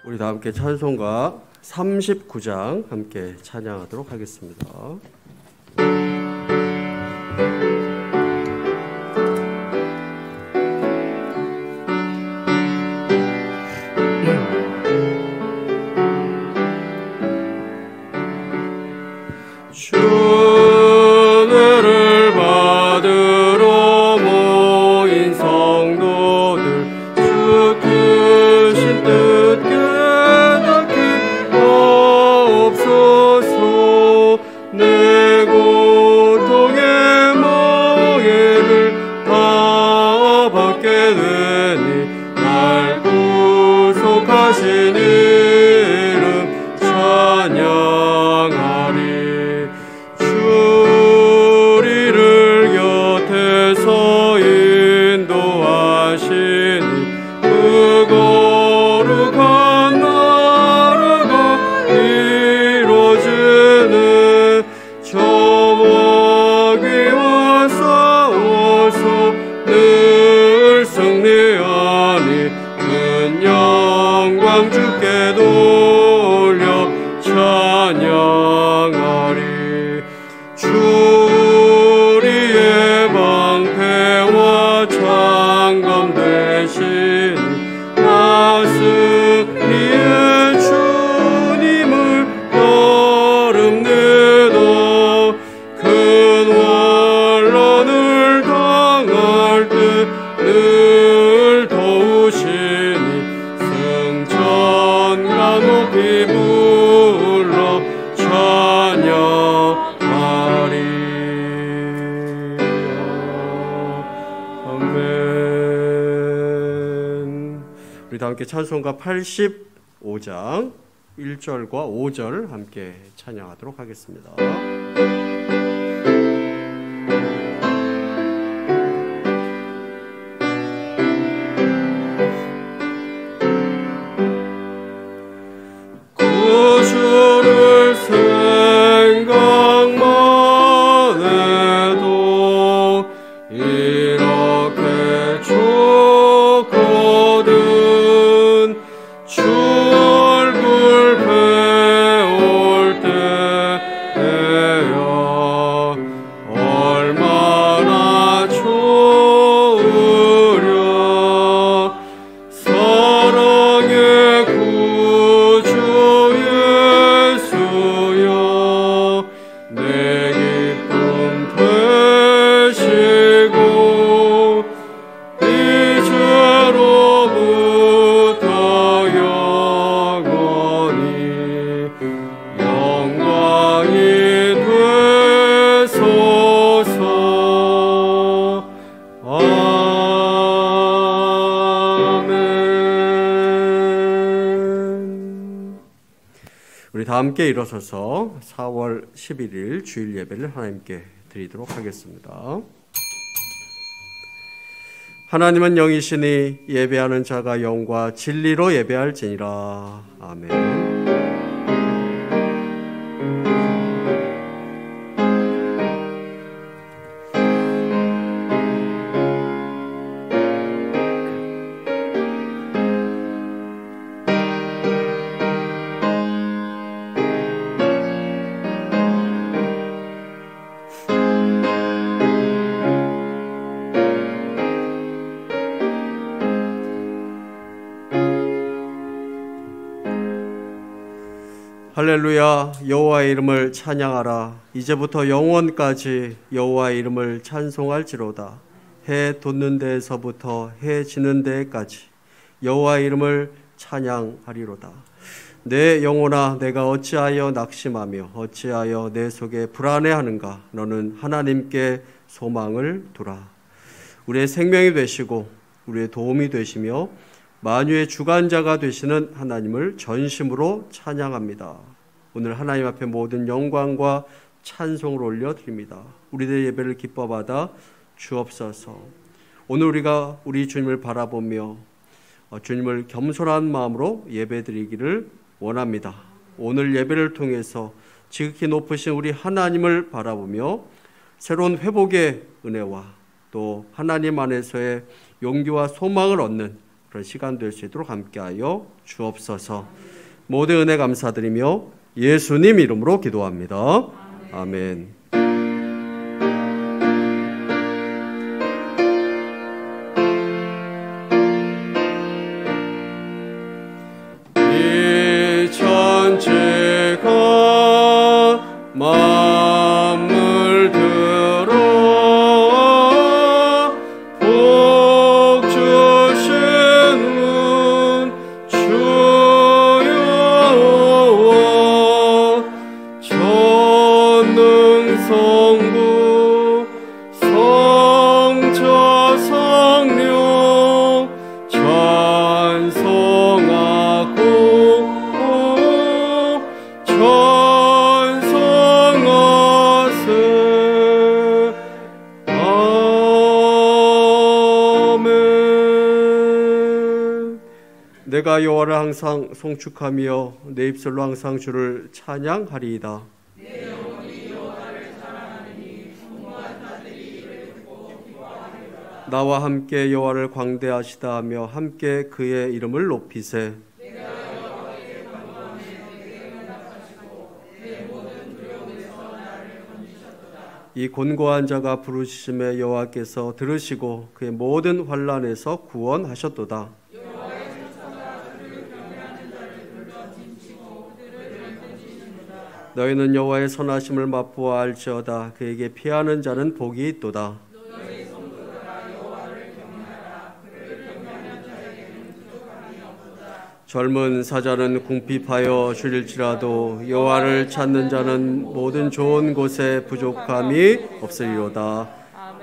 우리 다 함께 찬송가 39장 함께 찬양하도록 하겠습니다. 함께 찬송가 85장 1절과 5절 함께 찬양하도록 하겠습니다. 다 함께 일어서서 4월 11일 주일 예배를 하나님께 드리도록 하겠습니다. 하나님은 영이시니 예배하는 자가 영과 진리로 예배할지니라. 아멘. 할렐루야. 여호와의 이름을 찬양하라. 이제부터 영원까지 여호와의 이름을 찬송할지로다. 해 돋는 데에서부터 해 지는 데까지 여호와의 이름을 찬양하리로다. 내 영혼아, 내가 어찌하여 낙심하며 어찌하여 내 속에 불안해하는가. 너는 하나님께 소망을 두라. 우리의 생명이 되시고 우리의 도움이 되시며 만유의 주관자가 되시는 하나님을 전심으로 찬양합니다. 오늘 하나님 앞에 모든 영광과 찬송을 올려드립니다. 우리들의 예배를 기뻐 받아 주옵소서. 오늘 우리가 우리 주님을 바라보며 주님을 겸손한 마음으로 예배드리기를 원합니다. 오늘 예배를 통해서 지극히 높으신 우리 하나님을 바라보며 새로운 회복의 은혜와 또 하나님 안에서의 용기와 소망을 얻는 그런 시간 될 수 있도록 함께하여 주옵소서. 모든 은혜 감사드리며 예수님 이름으로 기도합니다. 아멘. 이 천지가 만물 들어 복 주시는 주여 전능성부 성자 성령 찬송하고 찬송하세. 아멘. 내가 여호와를 항상 송축하며 내 입술로 항상 주를 찬양하리이다. 나와 함께 여호와를 광대하시다 하며 함께 그의 이름을 높이세. 이 곤고한 자가 부르심에 여호와께서 들으시고 그의 모든 환난에서 구원하셨도다. 너희는 여호와의 선하심을 맛보아 알지어다. 그에게 피하는 자는 복이 있도다. 젊은 사자는 궁핍하여 줄일지라도 여호와를 찾는 자는 모든 좋은 곳에 부족함이 없으리로다.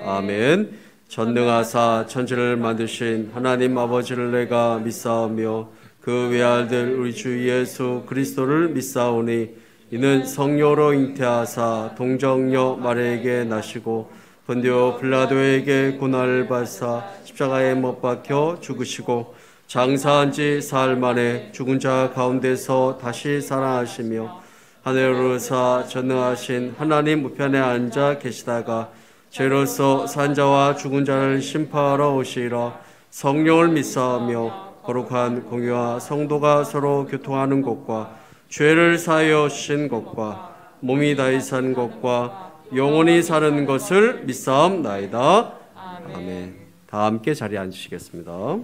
아멘. 전능하사 천지를 만드신 하나님 아버지를 내가 믿사오며 그 외아들 우리 주 예수 그리스도를 믿사오니 이는 성령으로 잉태하사 동정녀 마리아에게 나시고 본디오 빌라도에게 고난을 받사 십자가에 못 박혀 죽으시고 장사한 지 사흘 만에 죽은 자 가운데서 다시 살아나시며 하늘에 오르사 전능하신 하나님 우편에 앉아 계시다가 죄로서 산 자와 죽은 자를 심판하러 오시리라. 성령을 믿사오며 거룩한 공유와 성도가 서로 교통하는 것과 죄를 사하여 주신 것과 몸이 다시 산 것과 영원히 사는 것을 믿사옵나이다. 아멘. 다 함께 자리에 앉으시겠습니다.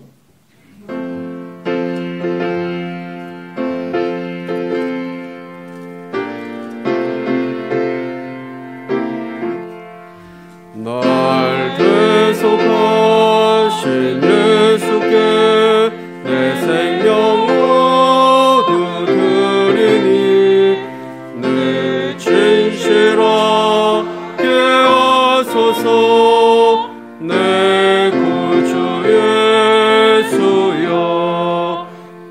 날 대속하신 예수께 내 생명 모두 드리니 내 진실하게 하소서. 내 구주 예수여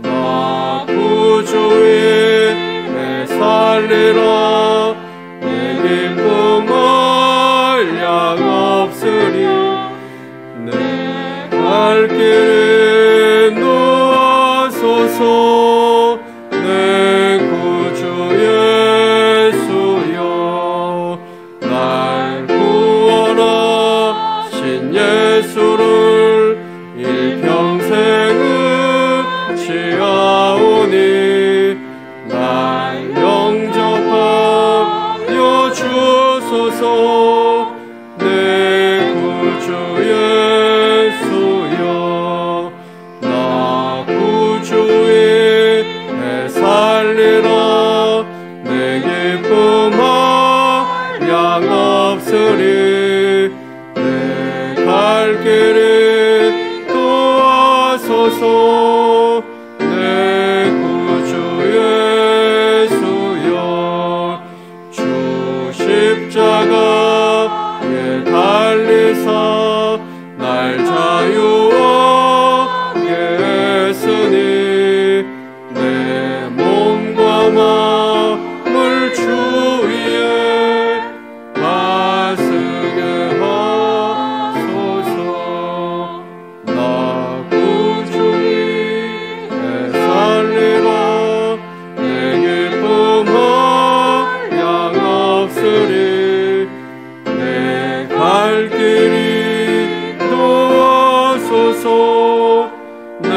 나 구주 위에 살리라. 내 기쁨 한량 없으리. 내 갈 길에 놓아소서. 내 구주 예수여 날 구원하신 예수를 일평생을 취하오니 날 영접하여 주소서. 내 구주 예수여 나 구주 위에 살리라. 내 기쁨 한량 없으리. 내 갈 길에 도와소서. 내 구주 예수여 주 십자가에 달리사 날 자유하게 했으니 내 몸과 마음을 주 위에 가스게 하소서. 나 구주 위에 살리라. 내 기쁨 한량 없으리. 내 갈 길이 도와소서. 내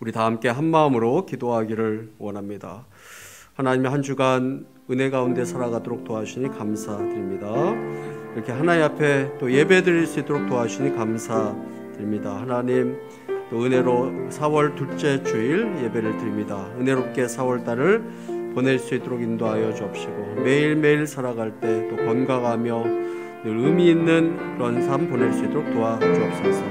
우리 다 함께 한 마음으로 기도하기를 원합니다. 하나님의 한 주간 은혜 가운데 살아가도록 도와주시니 감사드립니다. 이렇게 하나님 앞에 또 예배 드릴 수 있도록 도와주시니 감사드립니다. 하나님, 또 은혜로 4월 둘째 주일 예배를 드립니다. 은혜롭게 4월달을 보낼 수 있도록 인도하여 주옵시고, 매일매일 살아갈 때 또 건강하며 늘 의미 있는 그런 삶 보낼 수 있도록 도와주옵소서.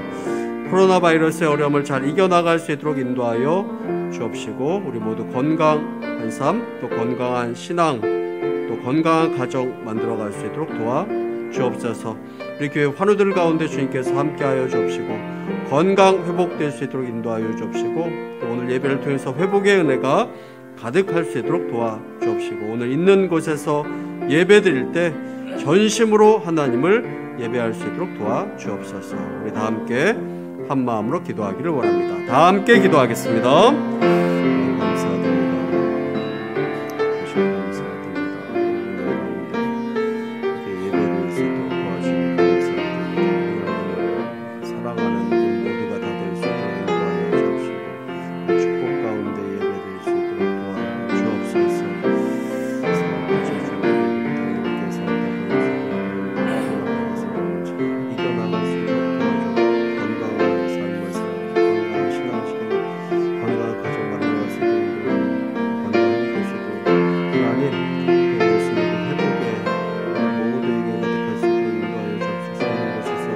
코로나 바이러스의 어려움을 잘 이겨나갈 수 있도록 인도하여 주옵시고, 우리 모두 건강한 삶, 또 건강한 신앙, 또 건강한 가정 만들어갈 수 있도록 도와주옵소서. 우리 교회 환우들 가운데 주님께서 함께하여 주옵시고, 건강 회복될 수 있도록 인도하여 주옵시고, 또 오늘 예배를 통해서 회복의 은혜가 가득할 수 있도록 도와주옵시고, 오늘 있는 곳에서 예배 드릴 때 전심으로 하나님을 예배할 수 있도록 도와주옵소서. 우리 다 함께 한 마음으로 기도하기를 원합니다. 다 함께 기도하겠습니다. 감사드립니다. 이렇게 예배를 수 있도록 도와주시니 감사드립니다. 사랑하는 우리 모두가 다 될 수 있도록 인도하여 주옵시고, 축복 가운데 예배드릴 수 있도록 도와주옵소서. 이겨나갈 수 있도록 건강한 삶을 살아 건강한 신앙시대 건강한 가족 만들어갈 수 있도록 건강한 도시도 하나님 또 예수님의 회복에 모두에게 가득할 수 있도록 인도하여 주옵소서. 하는 곳에서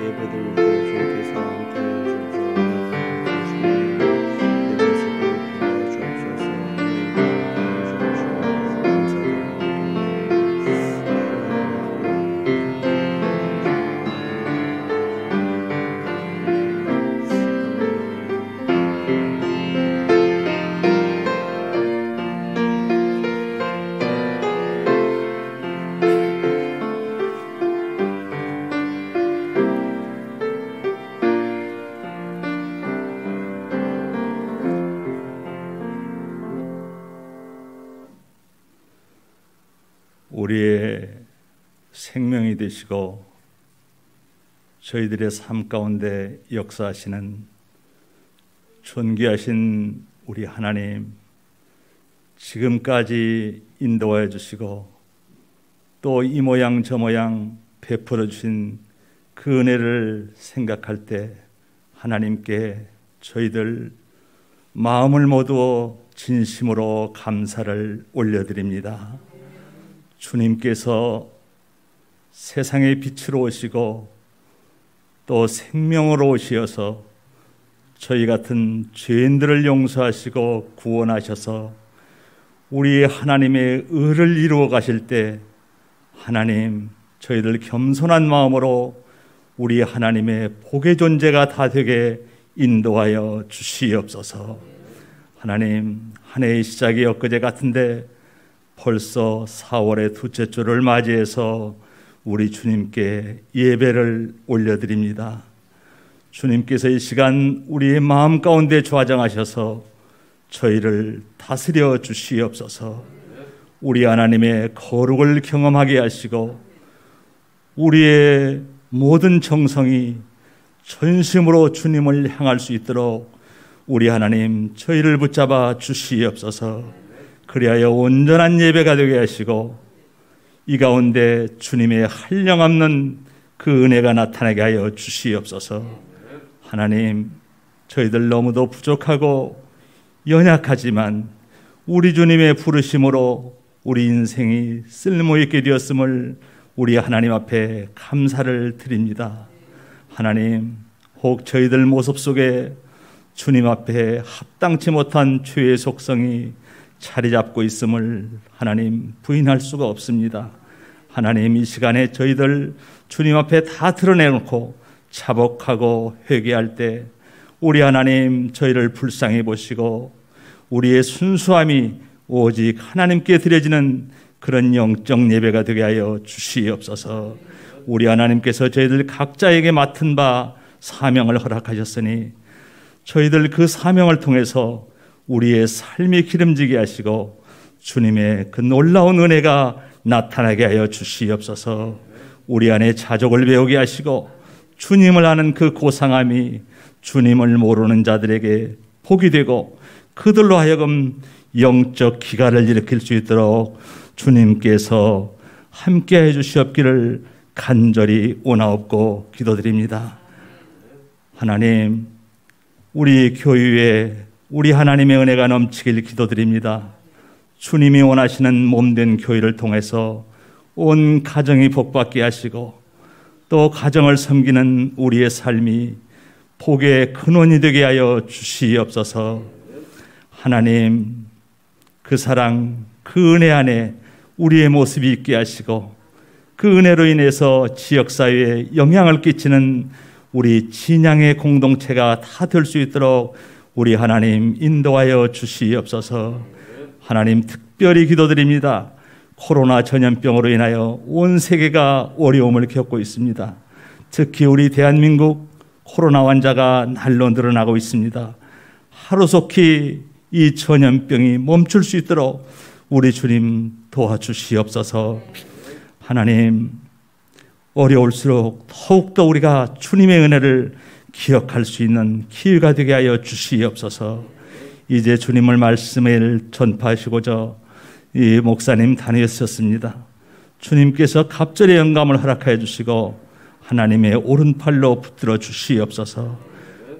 예배드릴 때 주님께서 함께하여 주옵소서. 예배할 수 있도록 도와주옵소서. 우리의 생명이 되시고 저희들의 삶 가운데 역사하시는 존귀하신 우리 하나님, 지금까지 인도하여 주시고 또 이 모양 저 모양 베풀어 주신 그 은혜를 생각할 때 하나님께 저희들 마음을 모두 진심으로 감사를 올려드립니다. 주님께서 세상의 빛으로 오시고 또 생명으로 오시어서 저희 같은 죄인들을 용서하시고 구원하셔서 우리 하나님의 의를 이루어 가실 때 하나님, 저희들 겸손한 마음으로 우리 하나님의 복의 존재가 다 되게 인도하여 주시옵소서. 하나님, 한 해의 시작이 엊그제 같은데 벌써 4월의 둘째 주를 맞이해서 우리 주님께 예배를 올려드립니다. 주님께서 이 시간 우리의 마음 가운데 좌정하셔서 저희를 다스려 주시옵소서. 우리 하나님의 거룩을 경험하게 하시고 우리의 모든 정성이 전심으로 주님을 향할 수 있도록 우리 하나님 저희를 붙잡아 주시옵소서. 그리하여 온전한 예배가 되게 하시고 이 가운데 주님의 한량없는 그 은혜가 나타나게 하여 주시옵소서. 하나님, 저희들 너무도 부족하고 연약하지만 우리 주님의 부르심으로 우리 인생이 쓸모있게 되었음을 우리 하나님 앞에 감사를 드립니다. 하나님, 혹 저희들 모습 속에 주님 앞에 합당치 못한 죄의 속성이 자리 잡고 있음을 하나님 부인할 수가 없습니다. 하나님, 이 시간에 저희들 주님 앞에 다 드러내놓고 자복하고 회개할 때 우리 하나님 저희를 불쌍히 보시고 우리의 순수함이 오직 하나님께 드려지는 그런 영적 예배가 되게 하여 주시옵소서. 우리 하나님께서 저희들 각자에게 맡은 바 사명을 허락하셨으니 저희들 그 사명을 통해서 우리의 삶이 기름지게 하시고 주님의 그 놀라운 은혜가 나타나게 하여 주시옵소서. 우리 안에 자족을 배우게 하시고 주님을 아는 그 고상함이 주님을 모르는 자들에게 복이 되고 그들로 하여금 영적 기가를 일으킬 수 있도록 주님께서 함께해 주시옵기를 간절히 원하옵고 기도드립니다. 하나님, 우리 교회에 우리 하나님의 은혜가 넘치길 기도드립니다. 주님이 원하시는 몸된 교회를 통해서 온 가정이 복받게 하시고 또 가정을 섬기는 우리의 삶이 복의 근원이 되게 하여 주시옵소서. 하나님, 그 사랑, 그 은혜 안에 우리의 모습이 있게 하시고 그 은혜로 인해서 지역사회에 영향을 끼치는 우리 진양의 공동체가 다 될 수 있도록 우리 하나님 인도하여 주시옵소서. 하나님, 특별히 기도드립니다. 코로나 전염병으로 인하여 온 세계가 어려움을 겪고 있습니다. 특히 우리 대한민국 코로나 환자가 날로 늘어나고 있습니다. 하루속히 이 전염병이 멈출 수 있도록 우리 주님 도와주시옵소서. 하나님, 어려울수록 더욱더 우리가 주님의 은혜를 기억할 수 있는 기회가 되게 하여 주시옵소서. 이제 주님을 말씀을 전파하시고자 이 목사님 다니셨습니다. 주님께서 갑절의 영감을 허락하여 주시고 하나님의 오른팔로 붙들어 주시옵소서.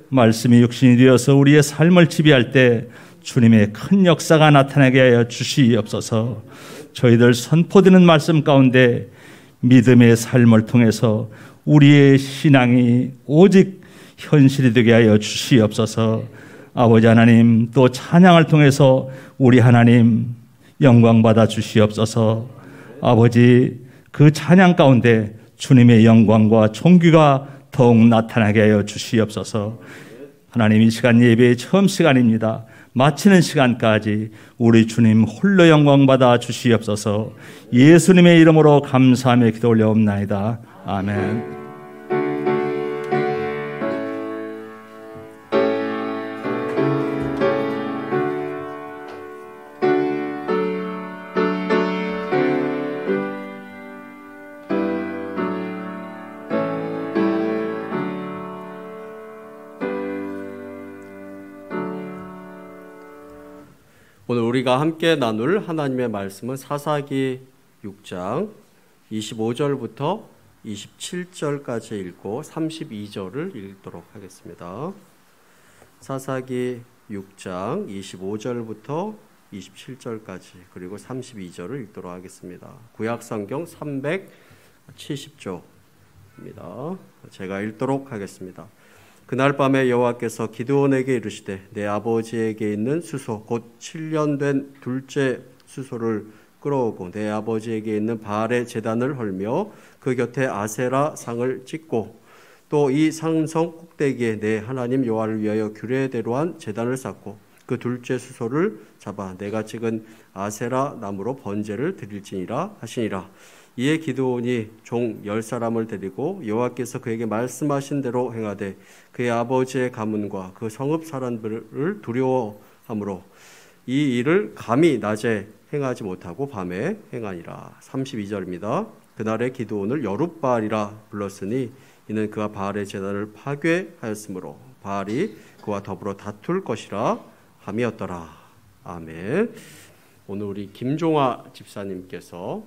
말씀이 육신이 되어서 우리의 삶을 지배할 때 주님의 큰 역사가 나타나게 하여 주시옵소서. 저희들 선포되는 말씀 가운데 믿음의 삶을 통해서 우리의 신앙이 오직 현실이 되게 하여 주시옵소서. 아버지 하나님, 또 찬양을 통해서 우리 하나님 영광 받아 주시옵소서. 아버지, 그 찬양 가운데 주님의 영광과 존귀가 더욱 나타나게 하여 주시옵소서. 하나님, 이 시간 예배의 처음 시간입니다. 마치는 시간까지 우리 주님 홀로 영광 받아 주시옵소서. 예수님의 이름으로 감사하며 기도 올려옵나이다. 아멘. 오늘 우리가 함께 나눌 하나님의 말씀은 사사기 6장 25절부터 27절까지 읽고 32절을 읽도록 하겠습니다. 사사기 6장 25절부터 27절까지 그리고 32절을 읽도록 하겠습니다. 구약성경 370조입니다. 제가 읽도록 하겠습니다. 그날 밤에 여호와께서 기드온에게 이르시되 내 아버지에게 있는 수소 곧 7년 된 둘째 수소를 끌어오고 내 아버지에게 있는 바알의 제단을 헐며 그 곁에 아세라 상을 찍고 또 이 상성 꼭대기에 내 하나님 여호와를 위하여 규례대로 한 제단을 쌓고 그 둘째 수소를 잡아 내가 찍은 아세라 나무로 번제를 드릴지니라 하시니라. 이에 기드온이 종 10사람을 데리고 여호와께서 그에게 말씀하신 대로 행하되 그의 아버지의 가문과 그 성읍 사람들을 두려워하므로 이 일을 감히 낮에 행하지 못하고 밤에 행하니라. 32절입니다. 그날에 기드온을 여룻바알이라 불렀으니 이는 그가 바알의 제단을 파괴하였으므로 바알이 그와 더불어 다툴 것이라 함이었더라. 아멘. 오늘 우리 김종화 집사님께서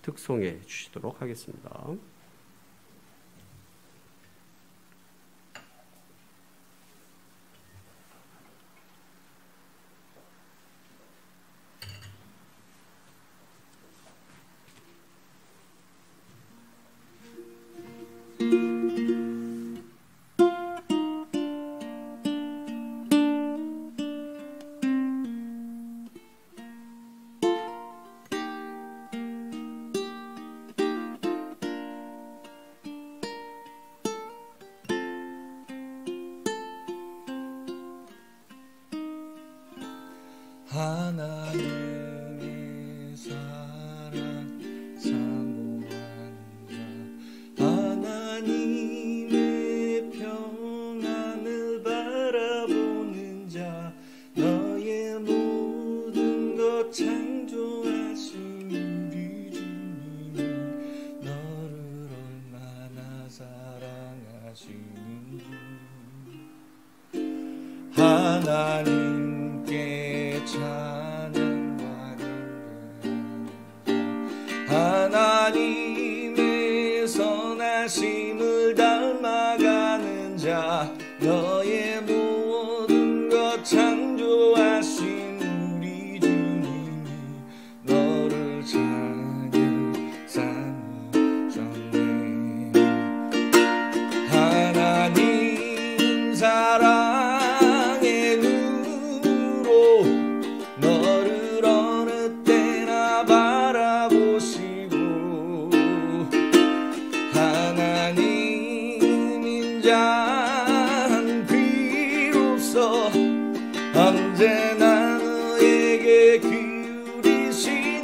특송해 주시도록 하겠습니다. 하나님의 사랑 사모하는 자 하나님의 평안을 바라보는 자 너의 모든 것 창조하신 우리 주님은 너를 얼마나 사랑하시는지 하나님께 찬양과 경배 하나님의 선하심을 닮아가는 자 너의 모든 것 창조하신 우리 주님이 너를 자녀 삼으셨네. 하나님 사랑의 눈으로 너를 어느 때나 바라보시고 하나님 인자한 비로소 언제나 너에게 기울이시니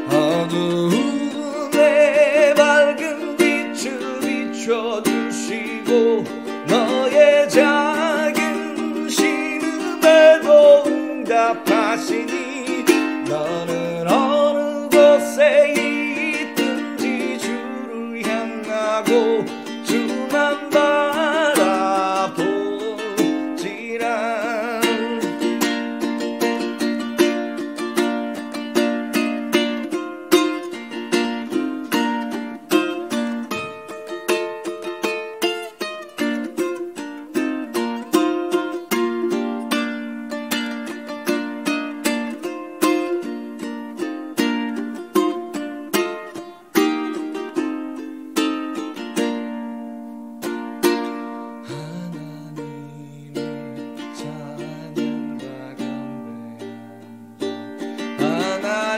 어두움에 밝은 빛을 비춰주시고 너의 작은 신음에도 응답하시니 너는 어느 곳에 있든지 주를 향하고 주만 바라보지라.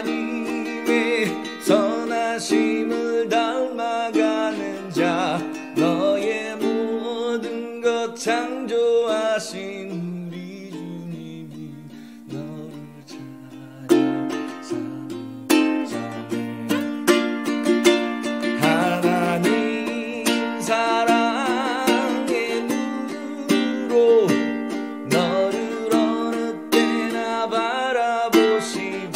하나님의 선하심을 닮아가는 자 너의 모든 것 창조하신 우리 주님이 너를 자녀 삼으셨네. 하나님 사랑의 눈으로 너를 어느 때나 바라보시고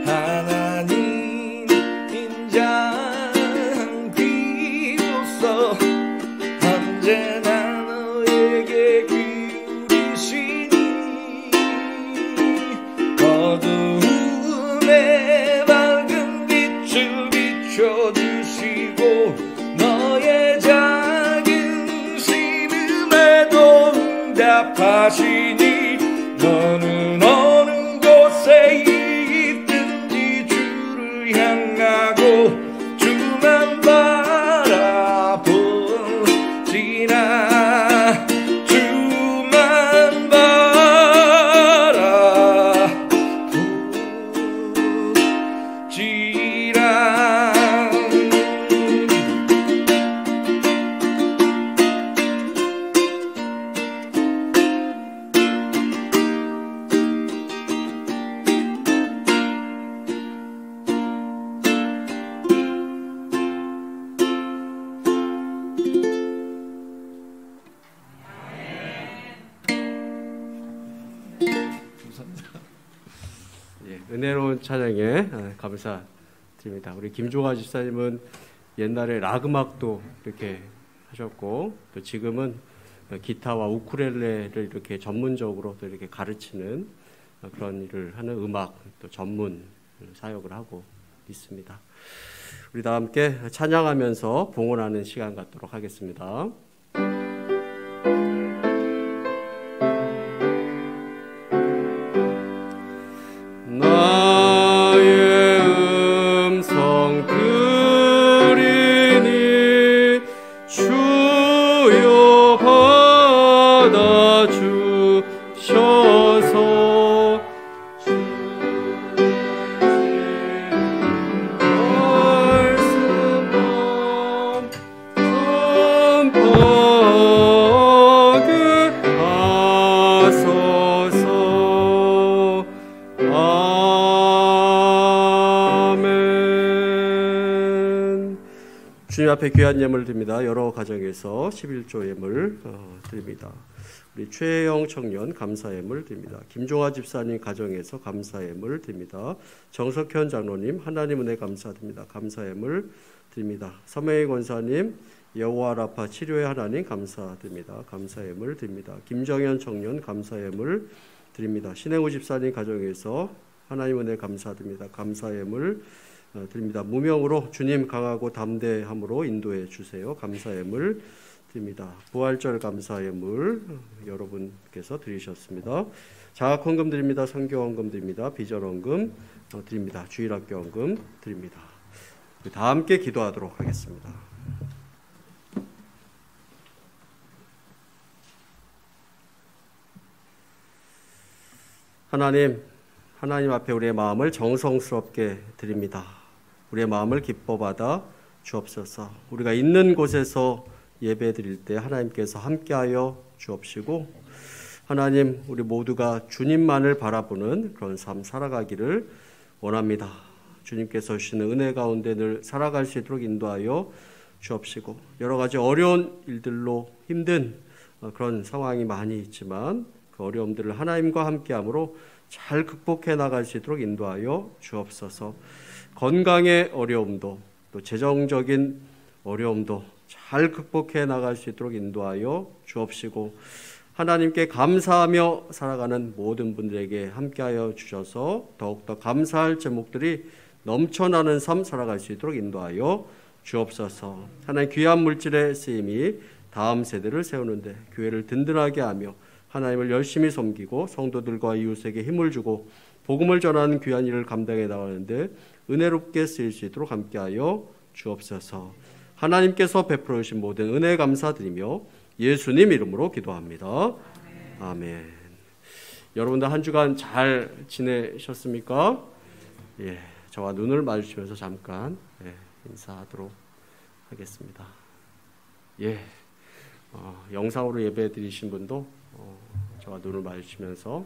하나님 인자한 비로소 언제나 너에게 기울이시니 어두움에 밝은 빛을 비춰주시고 너의 작은 신음에도 응답하시니 너는 어느 곳에 있든지 주를 향하고 주만 바라보지라. 주만 은혜로운 찬양에 감사드립니다. 우리 김종화 집사님은 옛날에 락 음악도 이렇게 하셨고 또 지금은 기타와 우쿨렐레를 이렇게 전문적으로 또 이렇게 가르치는 그런 일을 하는 음악 또 전문 사역을 하고 있습니다. 우리 다 함께 찬양하면서 봉헌하는 시간 갖도록 하겠습니다. 나의 음성 들으니 주여 받아주셔서 말씀만 전파하게 하소서. 아멘. 주님 앞에 귀한 예물 드립니다. 여러 가정에서 11조 예물 드립니다. 우리 최혜영 청년 감사 예물 드립니다. 김종화 집사님 가정에서 감사 예물 드립니다. 정석현 장로님 하나님 은혜 감사드립니다. 감사 예물 드립니다. 서명희 권사님 여호와 라파 치료의 하나님 감사드립니다. 감사의 예물 드립니다. 김정현 청년 감사의 예물 드립니다. 신행우 집사님 가정에서 하나님 은혜 감사드립니다. 감사의 예물 드립니다. 무명으로 주님 강하고 담대함으로 인도해 주세요. 감사의 예물 드립니다. 부활절 감사의 예물 여러분께서 드리셨습니다. 자학헌금 드립니다. 선교헌금 드립니다. 비전헌금 드립니다. 주일학교 헌금 드립니다. 다 함께 기도하도록 하겠습니다. 하나님 앞에 우리의 마음을 정성스럽게 드립니다. 우리의 마음을 기뻐 받아 주옵소서. 우리가 있는 곳에서 예배 드릴 때 하나님께서 함께하여 주옵시고, 하나님 우리 모두가 주님만을 바라보는 그런 삶 살아가기를 원합니다. 주님께서 주시는 은혜 가운데 늘 살아갈 수 있도록 인도하여 주옵시고, 여러 가지 어려운 일들로 힘든 그런 상황이 많이 있지만 그 어려움들을 하나님과 함께함으로 잘 극복해 나갈 수 있도록 인도하여 주옵소서. 건강의 어려움도 또 재정적인 어려움도 잘 극복해 나갈 수 있도록 인도하여 주옵시고, 하나님께 감사하며 살아가는 모든 분들에게 함께하여 주셔서 더욱더 감사할 제목들이 넘쳐나는 삶 살아갈 수 있도록 인도하여 주옵소서. 하나님 귀한 물질의 쓰임이 다음 세대를 세우는데 교회를 든든하게 하며 하나님을 열심히 섬기고 성도들과 이웃에게 힘을 주고 복음을 전하는 귀한 일을 감당해 나가는데 은혜롭게 쓰일 수 있도록 함께하여 주옵소서. 하나님께서 베풀어 주신 모든 은혜 감사드리며 예수님 이름으로 기도합니다. 아멘. 여러분들 한 주간 잘 지내셨습니까? 예, 저와 눈을 마주치면서 잠깐 인사하도록 하겠습니다. 예, 영상으로 예배 드리신 분도 저와 눈을 마주치면서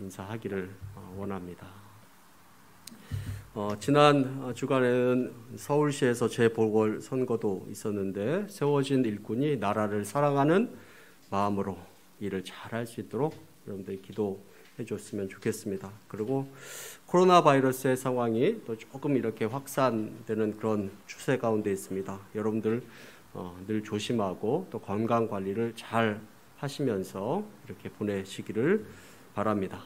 인사하기를 원합니다. 지난 주간에는 서울시에서 재보궐선거도 있었는데 세워진 일꾼이 나라를 사랑하는 마음으로 일을 잘할 수 있도록 여러분들이 기도해 줬으면 좋겠습니다. 그리고 코로나 바이러스의 상황이 또 조금 이렇게 확산되는 그런 추세 가운데 있습니다. 여러분들 늘 조심하고 또 건강 관리를 잘 하시면서 이렇게 보내시기를 바랍니다.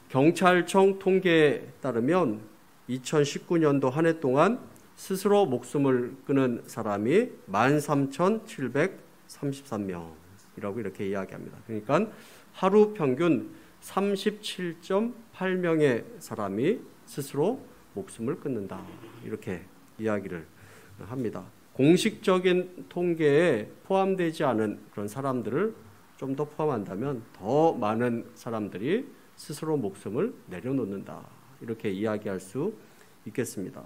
경찰청 통계에 따르면 2019년도 한 해 동안 스스로 목숨을 끊은 사람이 13,733명이라고 이렇게 이야기합니다. 그러니까 하루 평균 37.8명의 사람이 스스로 목숨을 끊는다, 이렇게 이야기를 합니다. 공식적인 통계에 포함되지 않은 그런 사람들을 좀 더 포함한다면 더 많은 사람들이 스스로 목숨을 내려놓는다, 이렇게 이야기할 수 있겠습니다.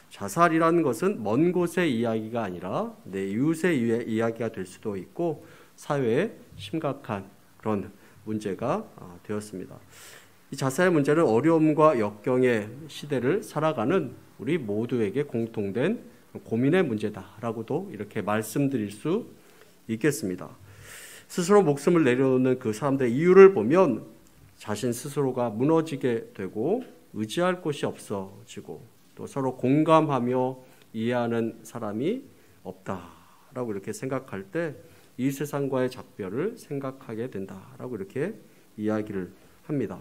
자살이라는 것은 먼 곳의 이야기가 아니라 내 이웃의 이야기가 될 수도 있고 사회에 심각한 그런 문제가 되었습니다. 이 자살의 문제는 어려움과 역경의 시대를 살아가는 우리 모두에게 공통된 고민의 문제다라고도 이렇게 말씀드릴 수 있겠습니다. 스스로 목숨을 내려놓는 그 사람들의 이유를 보면 자신 스스로가 무너지게 되고 의지할 곳이 없어지고 또 서로 공감하며 이해하는 사람이 없다라고 이렇게 생각할 때 이 세상과의 작별을 생각하게 된다라고 이렇게 이야기를 합니다.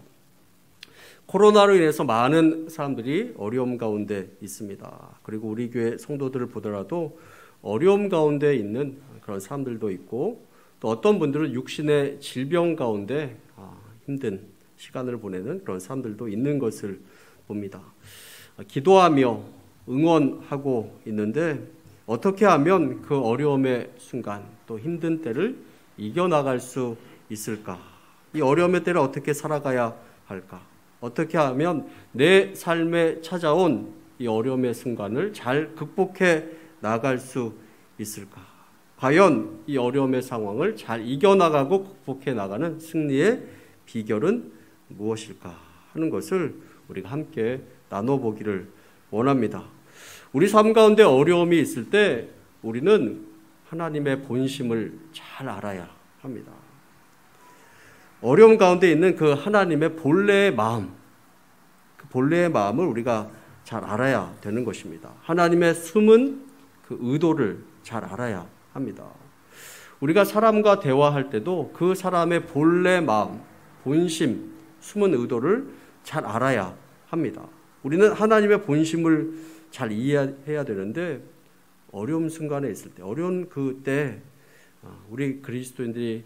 코로나로 인해서 많은 사람들이 어려움 가운데 있습니다. 그리고 우리 교회 성도들을 보더라도 어려움 가운데 있는 그런 사람들도 있고 또 어떤 분들은 육신의 질병 가운데 힘든 시간을 보내는 그런 사람들도 있는 것을 봅니다. 기도하며 응원하고 있는데 어떻게 하면 그 어려움의 순간 또 힘든 때를 이겨나갈 수 있을까? 이 어려움의 때를 어떻게 살아가야 할까? 어떻게 하면 내 삶에 찾아온 이 어려움의 순간을 잘 극복해 나갈 수 있을까? 과연 이 어려움의 상황을 잘 이겨나가고 극복해 나가는 승리의 비결은 무엇일까 하는 것을 우리가 함께 나눠보기를 원합니다. 우리 삶 가운데 어려움이 있을 때 우리는 하나님의 본심을 잘 알아야 합니다. 어려움 가운데 있는 그 하나님의 본래의 마음, 그 본래의 마음을 우리가 잘 알아야 되는 것입니다. 하나님의 숨은 그 의도를 잘 알아야 합니다. 우리가 사람과 대화할 때도 그 사람의 본래 마음, 본심, 숨은 의도를 잘 알아야 합니다. 우리는 하나님의 본심을 잘 이해해야 되는데 어려운 순간에 있을 때, 어려운 그때 우리 그리스도인들이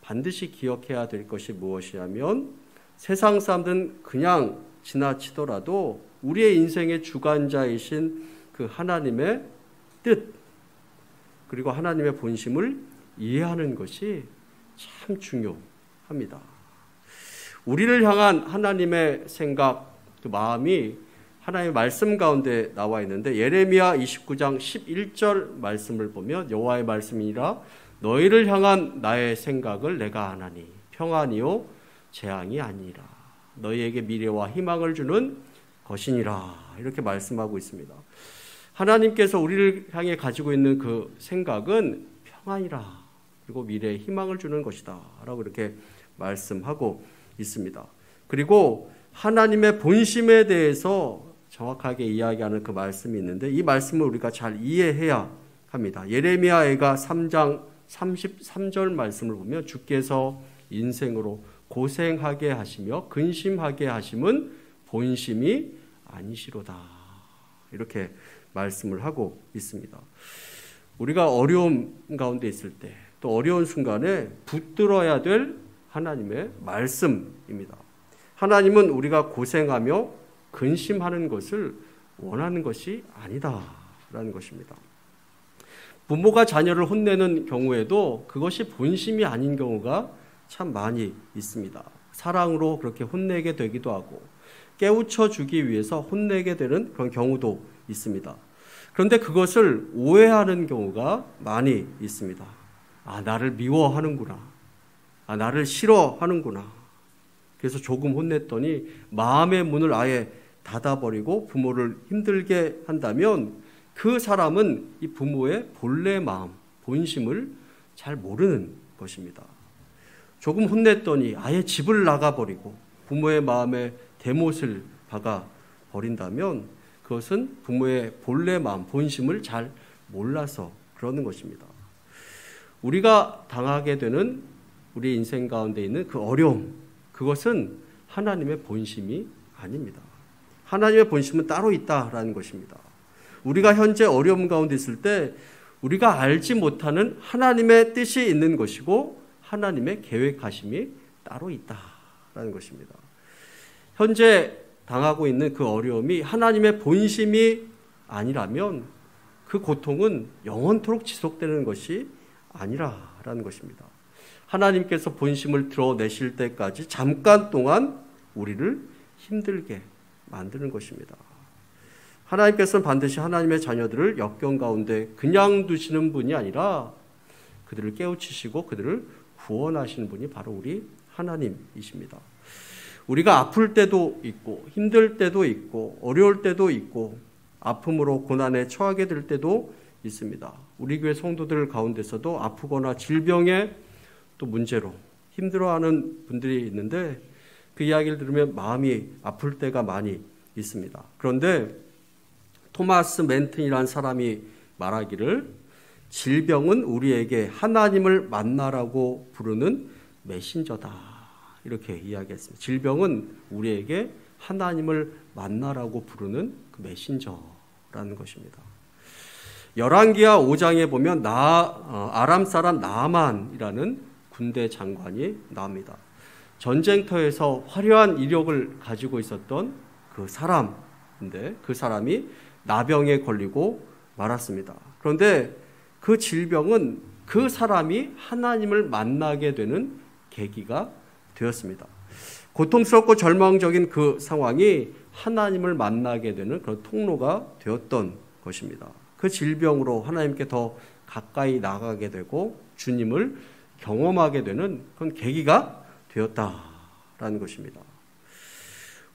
반드시 기억해야 될 것이 무엇이냐면 세상 사람들은 그냥 지나치더라도 우리의 인생의 주관자이신 그 하나님의 뜻 그리고 하나님의 본심을 이해하는 것이 참 중요합니다. 우리를 향한 하나님의 생각, 그 마음이 하나님의 말씀 가운데 나와 있는데 예레미야 29장 11절 말씀을 보면 여호와의 말씀이니라 너희를 향한 나의 생각을 내가 아나니 평안이요 재앙이 아니라 너희에게 미래와 희망을 주는 것이니라 이렇게 말씀하고 있습니다. 하나님께서 우리를 향해 가지고 있는 그 생각은 평안이라 그리고 미래에 희망을 주는 것이다 라고 이렇게 말씀하고 있습니다. 그리고 하나님의 본심에 대해서 정확하게 이야기하는 그 말씀이 있는데 이 말씀을 우리가 잘 이해해야 합니다. 예레미야가 3장 33절 말씀을 보면 주께서 인생으로 고생하게 하시며 근심하게 하심은 본심이 아니시로다 이렇게 말씀을 하고 있습니다. 우리가 어려움 가운데 있을 때 또 어려운 순간에 붙들어야 될 하나님의 말씀입니다. 하나님은 우리가 고생하며 근심하는 것을 원하는 것이 아니다라는 것입니다. 부모가 자녀를 혼내는 경우에도 그것이 본심이 아닌 경우가 참 많이 있습니다. 사랑으로 그렇게 혼내게 되기도 하고 깨우쳐 주기 위해서 혼내게 되는 그런 경우도 있습니다. 그런데 그것을 오해하는 경우가 많이 있습니다. 나를 미워하는구나. 나를 싫어하는구나. 그래서 조금 혼냈더니 마음의 문을 아예 닫아버리고 부모를 힘들게 한다면 그 사람은 이 부모의 본래 마음, 본심을 잘 모르는 것입니다. 조금 혼냈더니 아예 집을 나가버리고 부모의 마음에 대못을 박아버린다면 그것은 부모의 본래 마음, 본심을 잘 몰라서 그러는 것입니다. 우리가 당하게 되는 우리 인생 가운데 있는 그 어려움, 그것은 하나님의 본심이 아닙니다. 하나님의 본심은 따로 있다라는 것입니다. 우리가 현재 어려움 가운데 있을 때 우리가 알지 못하는 하나님의 뜻이 있는 것이고 하나님의 계획하심이 따로 있다라는 것입니다. 현재 당하고 있는 그 어려움이 하나님의 본심이 아니라면 그 고통은 영원토록 지속되는 것이 아니라라는 것입니다. 하나님께서 본심을 드러내실 때까지 잠깐 동안 우리를 힘들게 만드는 것입니다. 하나님께서는 반드시 하나님의 자녀들을 역경 가운데 그냥 두시는 분이 아니라 그들을 깨우치시고 그들을 구원하시는 분이 바로 우리 하나님이십니다. 우리가 아플 때도 있고 힘들 때도 있고 어려울 때도 있고 아픔으로 고난에 처하게 될 때도 있습니다. 우리 교회 성도들 가운데서도 아프거나 질병의 또 문제로 힘들어하는 분들이 있는데 그 이야기를 들으면 마음이 아플 때가 많이 있습니다. 그런데 토마스 멘튼이라는 사람이 말하기를 질병은 우리에게 하나님을 만나라고 부르는 메신저다 이렇게 이야기했습니다. 질병은 우리에게 하나님을 만나라고 부르는 그 메신저라는 것입니다. 열왕기하 5장에 보면 아람 사람 나아만이라는 군대 장관이 나옵니다. 전쟁터에서 화려한 이력을 가지고 있었던 그 사람인데 그 사람이 나병에 걸리고 말았습니다. 그런데 그 질병은 그 사람이 하나님을 만나게 되는 계기가 되었습니다. 고통스럽고 절망적인 그 상황이 하나님을 만나게 되는 그런 통로가 되었던 것입니다. 그 질병으로 하나님께 더 가까이 나가게 되고 주님을 경험하게 되는 그런 계기가 되었다라는 것입니다.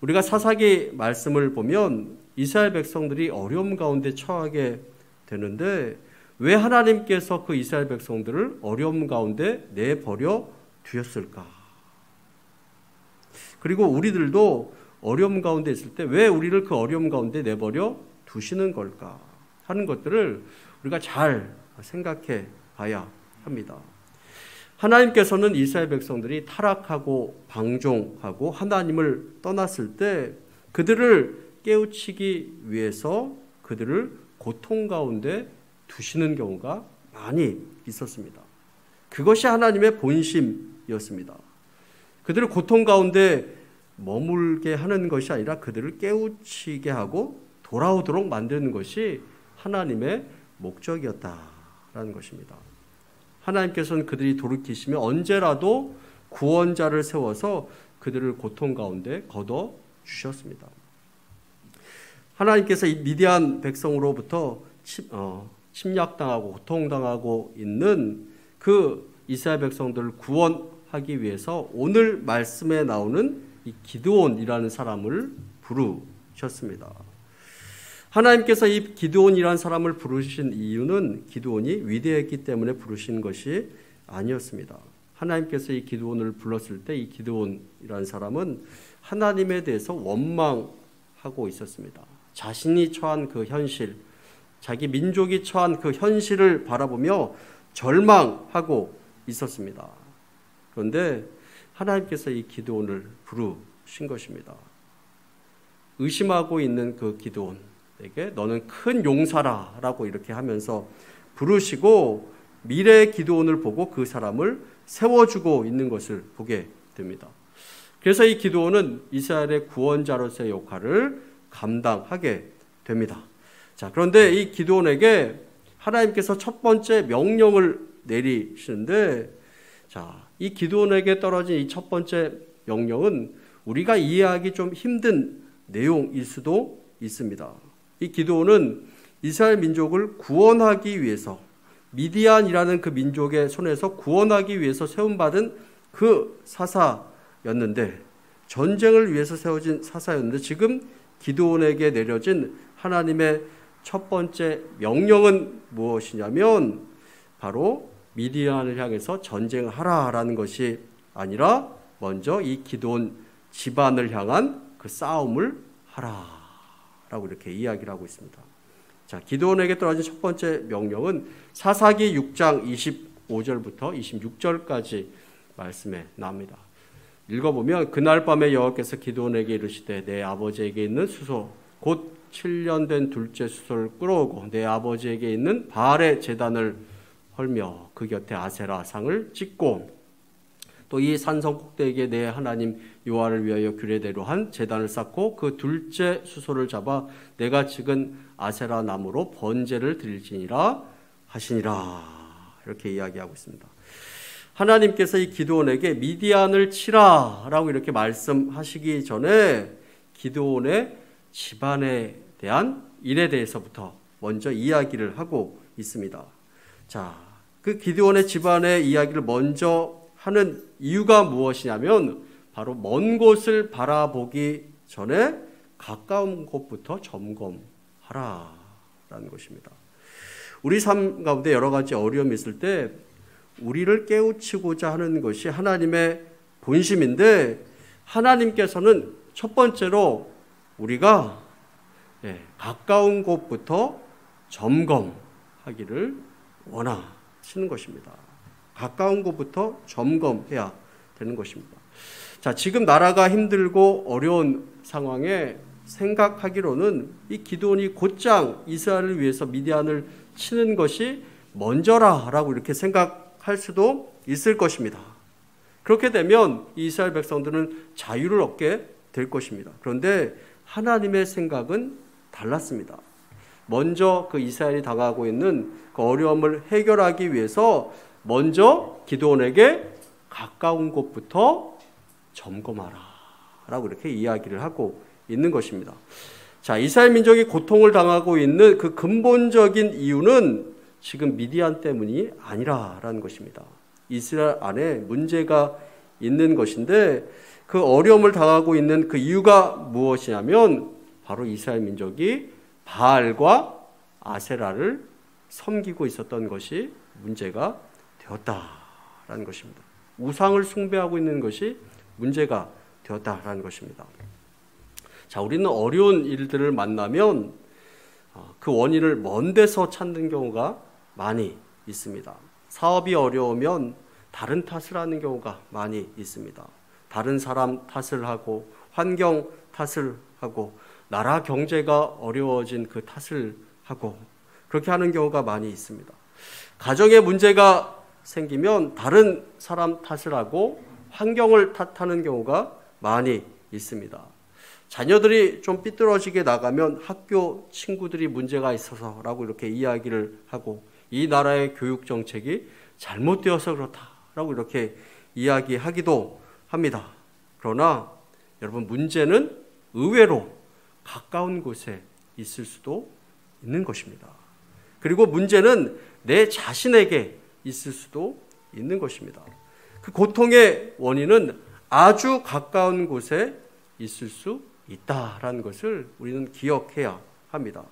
우리가 사사기 말씀을 보면 이스라엘 백성들이 어려움 가운데 처하게 되는데 왜 하나님께서 그 이스라엘 백성들을 어려움 가운데 내버려 두셨을까? 그리고 우리들도 어려움 가운데 있을 때 왜 우리를 그 어려움 가운데 내버려 두시는 걸까? 하는 것들을 우리가 잘 생각해 봐야 합니다. 하나님께서는 이스라엘 백성들이 타락하고 방종하고 하나님을 떠났을 때 그들을 깨우치기 위해서 그들을 고통 가운데 두시는 경우가 많이 있었습니다. 그것이 하나님의 본심이었습니다. 그들을 고통 가운데 머물게 하는 것이 아니라 그들을 깨우치게 하고 돌아오도록 만드는 것이 하나님의 목적이었다라는 것입니다. 하나님께서는 그들이 돌이키시면 언제라도 구원자를 세워서 그들을 고통 가운데 걷어 주셨습니다. 하나님께서 이 미디안 백성으로부터 침략당하고 고통당하고 있는 그 이스라엘 백성들을 구원하기 위해서 오늘 말씀에 나오는 이 기드온이라는 사람을 부르셨습니다. 하나님께서 이 기드온이라는 사람을 부르신 이유는 기드온이 위대했기 때문에 부르신 것이 아니었습니다. 하나님께서 이 기드온을 불렀을 때 이 기드온이라는 사람은 하나님에 대해서 원망하고 있었습니다. 자신이 처한 그 현실, 자기 민족이 처한 그 현실을 바라보며 절망하고 있었습니다. 그런데 하나님께서 이 기드온을 부르신 것입니다. 의심하고 있는 그 기드온에게 너는 큰 용사라 라고 이렇게 하면서 부르시고 미래의 기드온을 보고 그 사람을 세워주고 있는 것을 보게 됩니다. 그래서 이 기드온은 이스라엘의 구원자로서의 역할을 감당하게 됩니다. 자, 그런데 이 기드온에게 하나님께서 첫 번째 명령을 내리시는데, 자, 이 기드온에게 떨어진 이 첫 번째 명령은 우리가 이해하기 좀 힘든 내용일 수도 있습니다. 이 기드온은 이스라엘 민족을 구원하기 위해서, 미디안이라는 그 민족의 손에서 구원하기 위해서 세움받은 그 사사였는데, 전쟁을 위해서 세워진 사사였는데, 지금 기드온에게 내려진 하나님의 첫 번째 명령은 무엇이냐면 바로 미디안을 향해서 전쟁하라라는 것이 아니라 먼저 이 기드온 집안을 향한 그 싸움을 하라라고 이렇게 이야기를 하고 있습니다. 자, 기드온에게 떨어진 첫 번째 명령은 사사기 6장 25절부터 26절까지 말씀에 나옵니다. 읽어보면 그날 밤에 여호와께서 기드온에게 이르시되 내 아버지에게 있는 수소 곧 7년 된 둘째 수소를 끌어오고 내 아버지에게 있는 바알의 제단을 헐며 그 곁에 아세라 상을 찍고 또 이 산성 꼭대기에 내 하나님 여호와를 위하여 규례대로 한 제단을 쌓고 그 둘째 수소를 잡아 내가 찍은 아세라 나무로 번제를 드릴지니라 하시니라. 이렇게 이야기하고 있습니다. 하나님께서 이 기드온에게 미디안을 치라라고 이렇게 말씀하시기 전에 기드온의 집안에 대한 일에 대해서부터 먼저 이야기를 하고 있습니다. 자, 그 기드온의 집안의 이야기를 먼저 하는 이유가 무엇이냐면 바로 먼 곳을 바라보기 전에 가까운 곳부터 점검하라라는 것입니다. 우리 삶 가운데 여러 가지 어려움이 있을 때 우리를 깨우치고자 하는 것이 하나님의 본심인데 하나님께서는 첫 번째로 우리가 가까운 곳부터 점검하기를 원하시는 것입니다. 가까운 곳부터 점검해야 되는 것입니다. 자, 지금 나라가 힘들고 어려운 상황에 생각하기로는 이 기드온이 곧장 이스라엘을 위해서 미디안을 치는 것이 먼저라라고 이렇게 생각할 수도 있을 것입니다. 그렇게 되면 이스라엘 백성들은 자유를 얻게 될 것입니다. 그런데 하나님의 생각은 달랐습니다. 먼저 그 이스라엘이 당하고 있는 그 어려움을 해결하기 위해서 먼저 기드온에게 가까운 곳부터 점검하라 라고 이렇게 이야기를 하고 있는 것입니다. 자, 이스라엘 민족이 고통을 당하고 있는 그 근본적인 이유는 지금 미디안 때문이 아니라라는 것입니다. 이스라엘 안에 문제가 있는 것인데 그 어려움을 당하고 있는 그 이유가 무엇이냐면 바로 이스라엘 민족이 바알과 아세라를 섬기고 있었던 것이 문제가 되었다라는 것입니다. 우상을 숭배하고 있는 것이 문제가 되었다라는 것입니다. 자, 우리는 어려운 일들을 만나면 그 원인을 먼 데서 찾는 경우가 많이 있습니다. 사업이 어려우면 다른 탓을 하는 경우가 많이 있습니다. 다른 사람 탓을 하고 환경 탓을 하고 나라 경제가 어려워진 그 탓을 하고 그렇게 하는 경우가 많이 있습니다. 가정에 문제가 생기면 다른 사람 탓을 하고 환경을 탓하는 경우가 많이 있습니다. 자녀들이 좀 삐뚤어지게 나가면 학교 친구들이 문제가 있어서라고 이렇게 이야기를 하고 이 나라의 교육 정책이 잘못되어서 그렇다라고 이렇게 이야기하기도 합니다. 그러나 여러분, 문제는 의외로 가까운 곳에 있을 수도 있는 것입니다. 그리고 문제는 내 자신에게 있을 수도 있는 것입니다. 그 고통의 원인은 아주 가까운 곳에 있을 수 있다라는 것을 우리는 기억해야 합니다.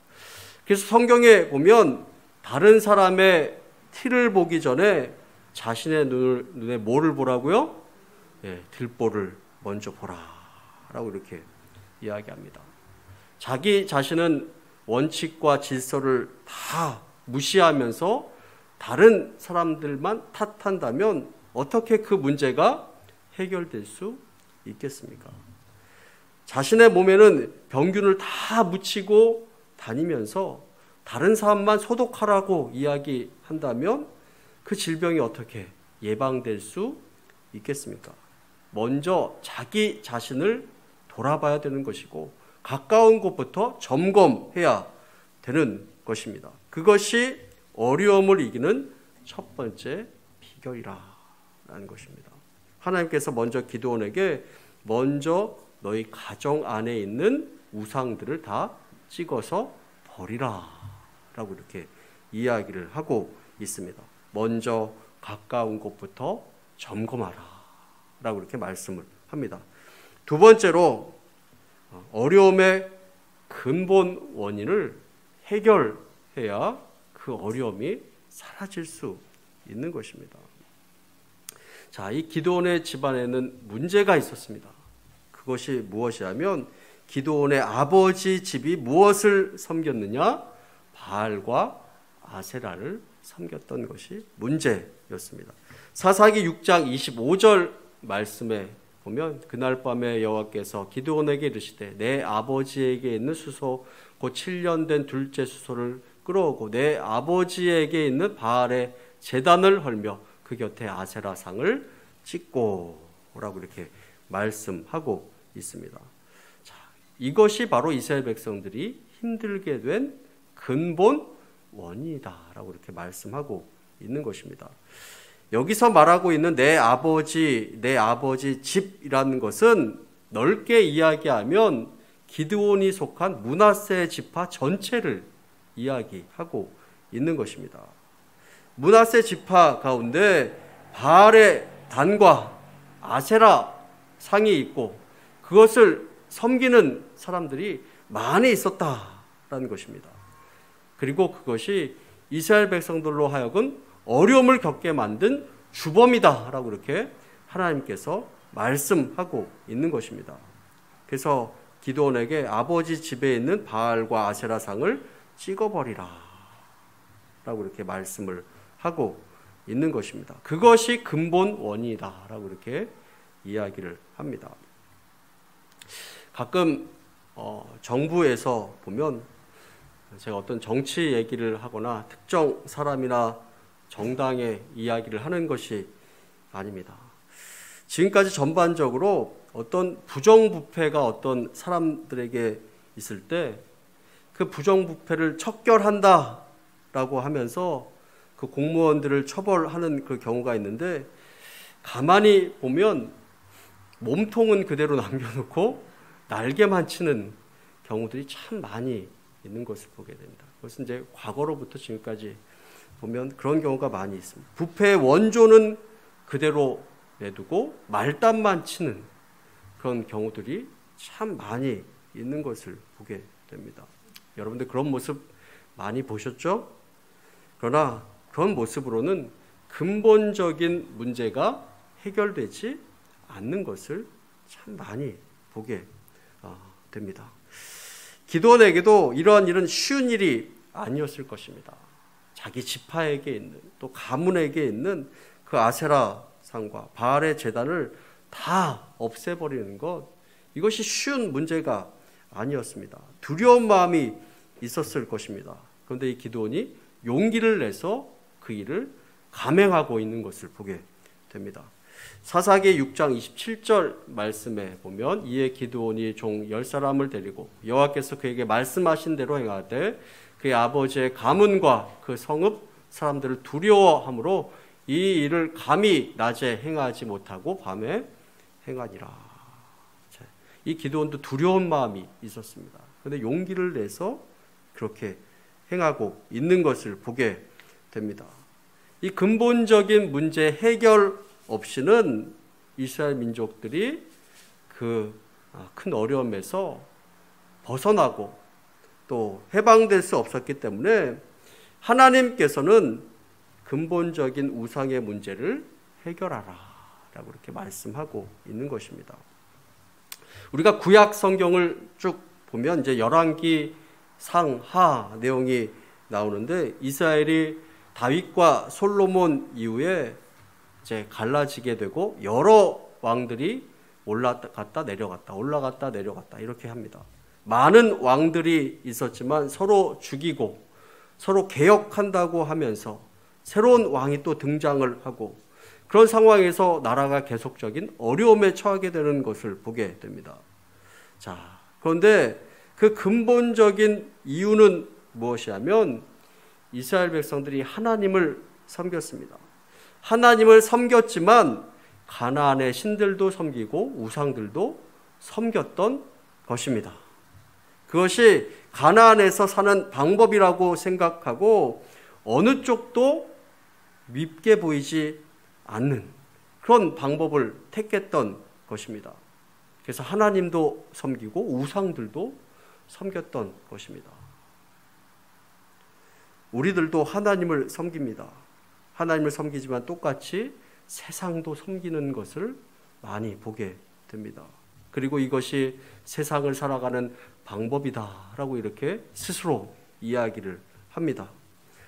그래서 성경에 보면 다른 사람의 티를 보기 전에 자신의 눈에 뭐를 보라고요? 들보를 먼저 보라라고 이렇게 이야기합니다. 자기 자신은 원칙과 질서를 다 무시하면서 다른 사람들만 탓한다면 어떻게 그 문제가 해결될 수 있겠습니까? 자신의 몸에는 병균을 다 묻히고 다니면서 다른 사람만 소독하라고 이야기한다면 그 질병이 어떻게 예방될 수 있겠습니까? 먼저 자기 자신을 돌아봐야 되는 것이고 가까운 곳부터 점검해야 되는 것입니다. 그것이 어려움을 이기는 첫 번째 비결이라는 것입니다. 하나님께서 먼저 기드온에게 먼저 너희 가정 안에 있는 우상들을 다 찍어서 버리라 라고 이렇게 이야기를 하고 있습니다. 먼저 가까운 곳부터 점검하라 라고 이렇게 말씀을 합니다. 두 번째로 어려움의 근본 원인을 해결해야 그 어려움이 사라질 수 있는 것입니다. 자, 이 기드온의 집안에는 문제가 있었습니다. 그것이 무엇이냐면 기드온의 아버지 집이 무엇을 섬겼느냐? 바알과 아세라를 섬겼던 것이 문제였습니다. 사사기 6장 25절 말씀에 보면 그날 밤에 여호와께서 기드온에게 이르시되 내 아버지에게 있는 수소 곧 7년 된 둘째 수소를 끌어오고 내 아버지에게 있는 바알의 제단을 헐며 그 곁에 아세라 상을 찍고 라고 이렇게 말씀하고 있습니다. 자, 이것이 바로 이스라엘 백성들이 힘들게 된 근본 원인이다라고 이렇게 말씀하고 있는 것입니다. 여기서 말하고 있는 내 아버지 집이라는 것은 넓게 이야기하면 기드온이 속한 므낫세 지파 전체를 이야기하고 있는 것입니다. 므낫세 지파 가운데 바알의 단과 아세라 상이 있고 그것을 섬기는 사람들이 많이 있었다라는 것입니다. 그리고 그것이 이스라엘 백성들로 하여금 어려움을 겪게 만든 주범이다라고 이렇게 하나님께서 말씀하고 있는 것입니다. 그래서 기드온에게 아버지 집에 있는 바알과 아세라 상을 찍어버리라 라고 이렇게 말씀을 하고 있는 것입니다. 그것이 근본 원인이다라고 이렇게 이야기를 합니다. 가끔 정부에서 보면 제가 어떤 정치 얘기를 하거나 특정 사람이나 정당의 이야기를 하는 것이 아닙니다. 지금까지 전반적으로 어떤 부정부패가 어떤 사람들에게 있을 때 그 부정부패를 척결한다라고 하면서 그 공무원들을 처벌하는 그 경우가 있는데 가만히 보면 몸통은 그대로 남겨놓고 날개만 치는 경우들이 참 많이 있는 것을 보게 됩니다. 그것은 이제 과거로부터 지금까지 보면 그런 경우가 많이 있습니다. 부패의 원조는 그대로 내두고 말단만 치는 그런 경우들이 참 많이 있는 것을 보게 됩니다. 여러분들 그런 모습 많이 보셨죠? 그러나 그런 모습으로는 근본적인 문제가 해결되지 않는 것을 참 많이 보게 됩니다. 기드온에게도 이런 일은 쉬운 일이 아니었을 것입니다. 자기 지파에게 있는, 또 가문에게 있는 그 아세라 상과 바알의 제단을 다 없애버리는 것, 이것이 쉬운 문제가 아니었습니다. 두려운 마음이 있었을 것입니다. 그런데 이 기드온이 용기를 내서 그 일을 감행하고 있는 것을 보게 됩니다. 사사기 6장 27절 말씀에 보면 이에 기드온이 종 10사람을 데리고 여호와께서 그에게 말씀하신 대로 행하되 그의 아버지의 가문과 그 성읍 사람들을 두려워함으로 이 일을 감히 낮에 행하지 못하고 밤에 행하니라. 이 기드온도 두려운 마음이 있었습니다. 그런데 용기를 내서 그렇게 행하고 있는 것을 보게 됩니다. 이 근본적인 문제 해결 없이는 이스라엘 민족들이 그 큰 어려움에서 벗어나고 또 해방될 수 없었기 때문에 하나님께서는 근본적인 우상의 문제를 해결하라 라고 이렇게 말씀하고 있는 것입니다. 우리가 구약 성경을 쭉 보면 이제 열왕기 상하 내용이 나오는데 이스라엘이 다윗과 솔로몬 이후에 이제 갈라지게 되고 여러 왕들이 올라갔다 내려갔다 올라갔다 내려갔다 이렇게 합니다. 많은 왕들이 있었지만 서로 죽이고 서로 개혁한다고 하면서 새로운 왕이 또 등장을 하고 그런 상황에서 나라가 계속적인 어려움에 처하게 되는 것을 보게 됩니다. 자, 그런데 그 근본적인 이유는 무엇이냐면 이스라엘 백성들이 하나님을 섬겼습니다. 하나님을 섬겼지만 가나안의 신들도 섬기고 우상들도 섬겼던 것입니다. 그것이 가나안에서 사는 방법이라고 생각하고 어느 쪽도 밉게 보이지 않는 그런 방법을 택했던 것입니다. 그래서 하나님도 섬기고 우상들도 섬겼던 것입니다. 우리들도 하나님을 섬깁니다. 하나님을 섬기지만 똑같이 세상도 섬기는 것을 많이 보게 됩니다. 그리고 이것이 세상을 살아가는 방법이다라고 이렇게 스스로 이야기를 합니다.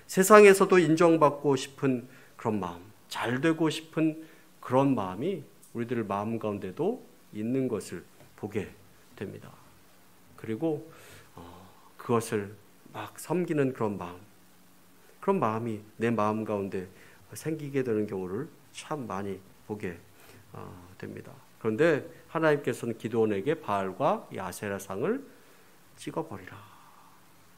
세상에서도 인정받고 싶은 그런 마음, 잘 되고 싶은 그런 마음이 우리들 마음 가운데도 있는 것을 보게 됩니다. 그리고 그것을 막 섬기는 그런 마음이 내 마음 가운데 생기게 되는 경우를 참 많이 보게 됩니다. 그런데 하나님께서는 기드온에게 바알과 이 아세라상을 찍어버리라.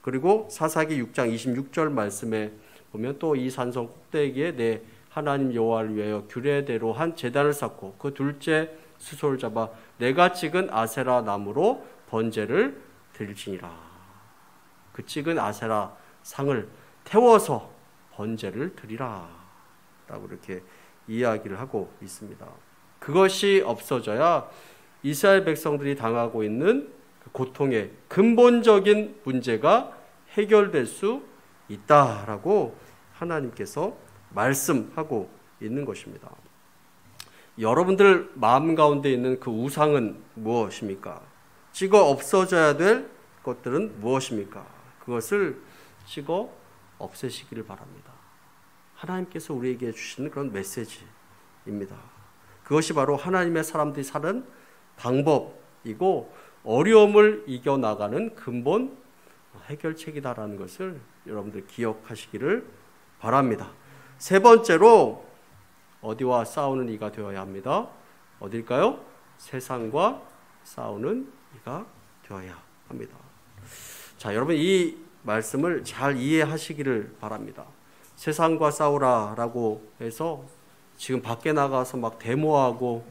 그리고 사사기 6장 26절 말씀에 보면 또 이 산성 꼭대기에 내 하나님 여호와를 위하여 규례대로 한 제단을 쌓고 그 둘째 수소를 잡아 내가 찍은 아세라 나무로 번제를 드릴지니라. 그 찍은 아세라 상을 태워서 번제를 드리라 라고 이렇게 이야기를 하고 있습니다. 그것이 없어져야 이스라엘 백성들이 당하고 있는 그 고통의 근본적인 문제가 해결될 수 있다라고 하나님께서 말씀하고 있는 것입니다. 여러분들 마음 가운데 있는 그 우상은 무엇입니까? 찍어 없어져야 될 것들은 무엇입니까? 그것을 찍어 없애시기를 바랍니다. 하나님께서 우리에게 주시는 그런 메시지입니다. 그것이 바로 하나님의 사람들이 사는 방법이고 어려움을 이겨나가는 근본 해결책이다라는 것을 여러분들 기억하시기를 바랍니다. 세 번째로 어디와 싸우는 이가 되어야 합니다. 어딜까요? 세상과 싸우는 이가 되어야 합니다. 자, 여러분 이 말씀을 잘 이해하시기를 바랍니다. 세상과 싸우라라고 해서 지금 밖에 나가서 막 데모하고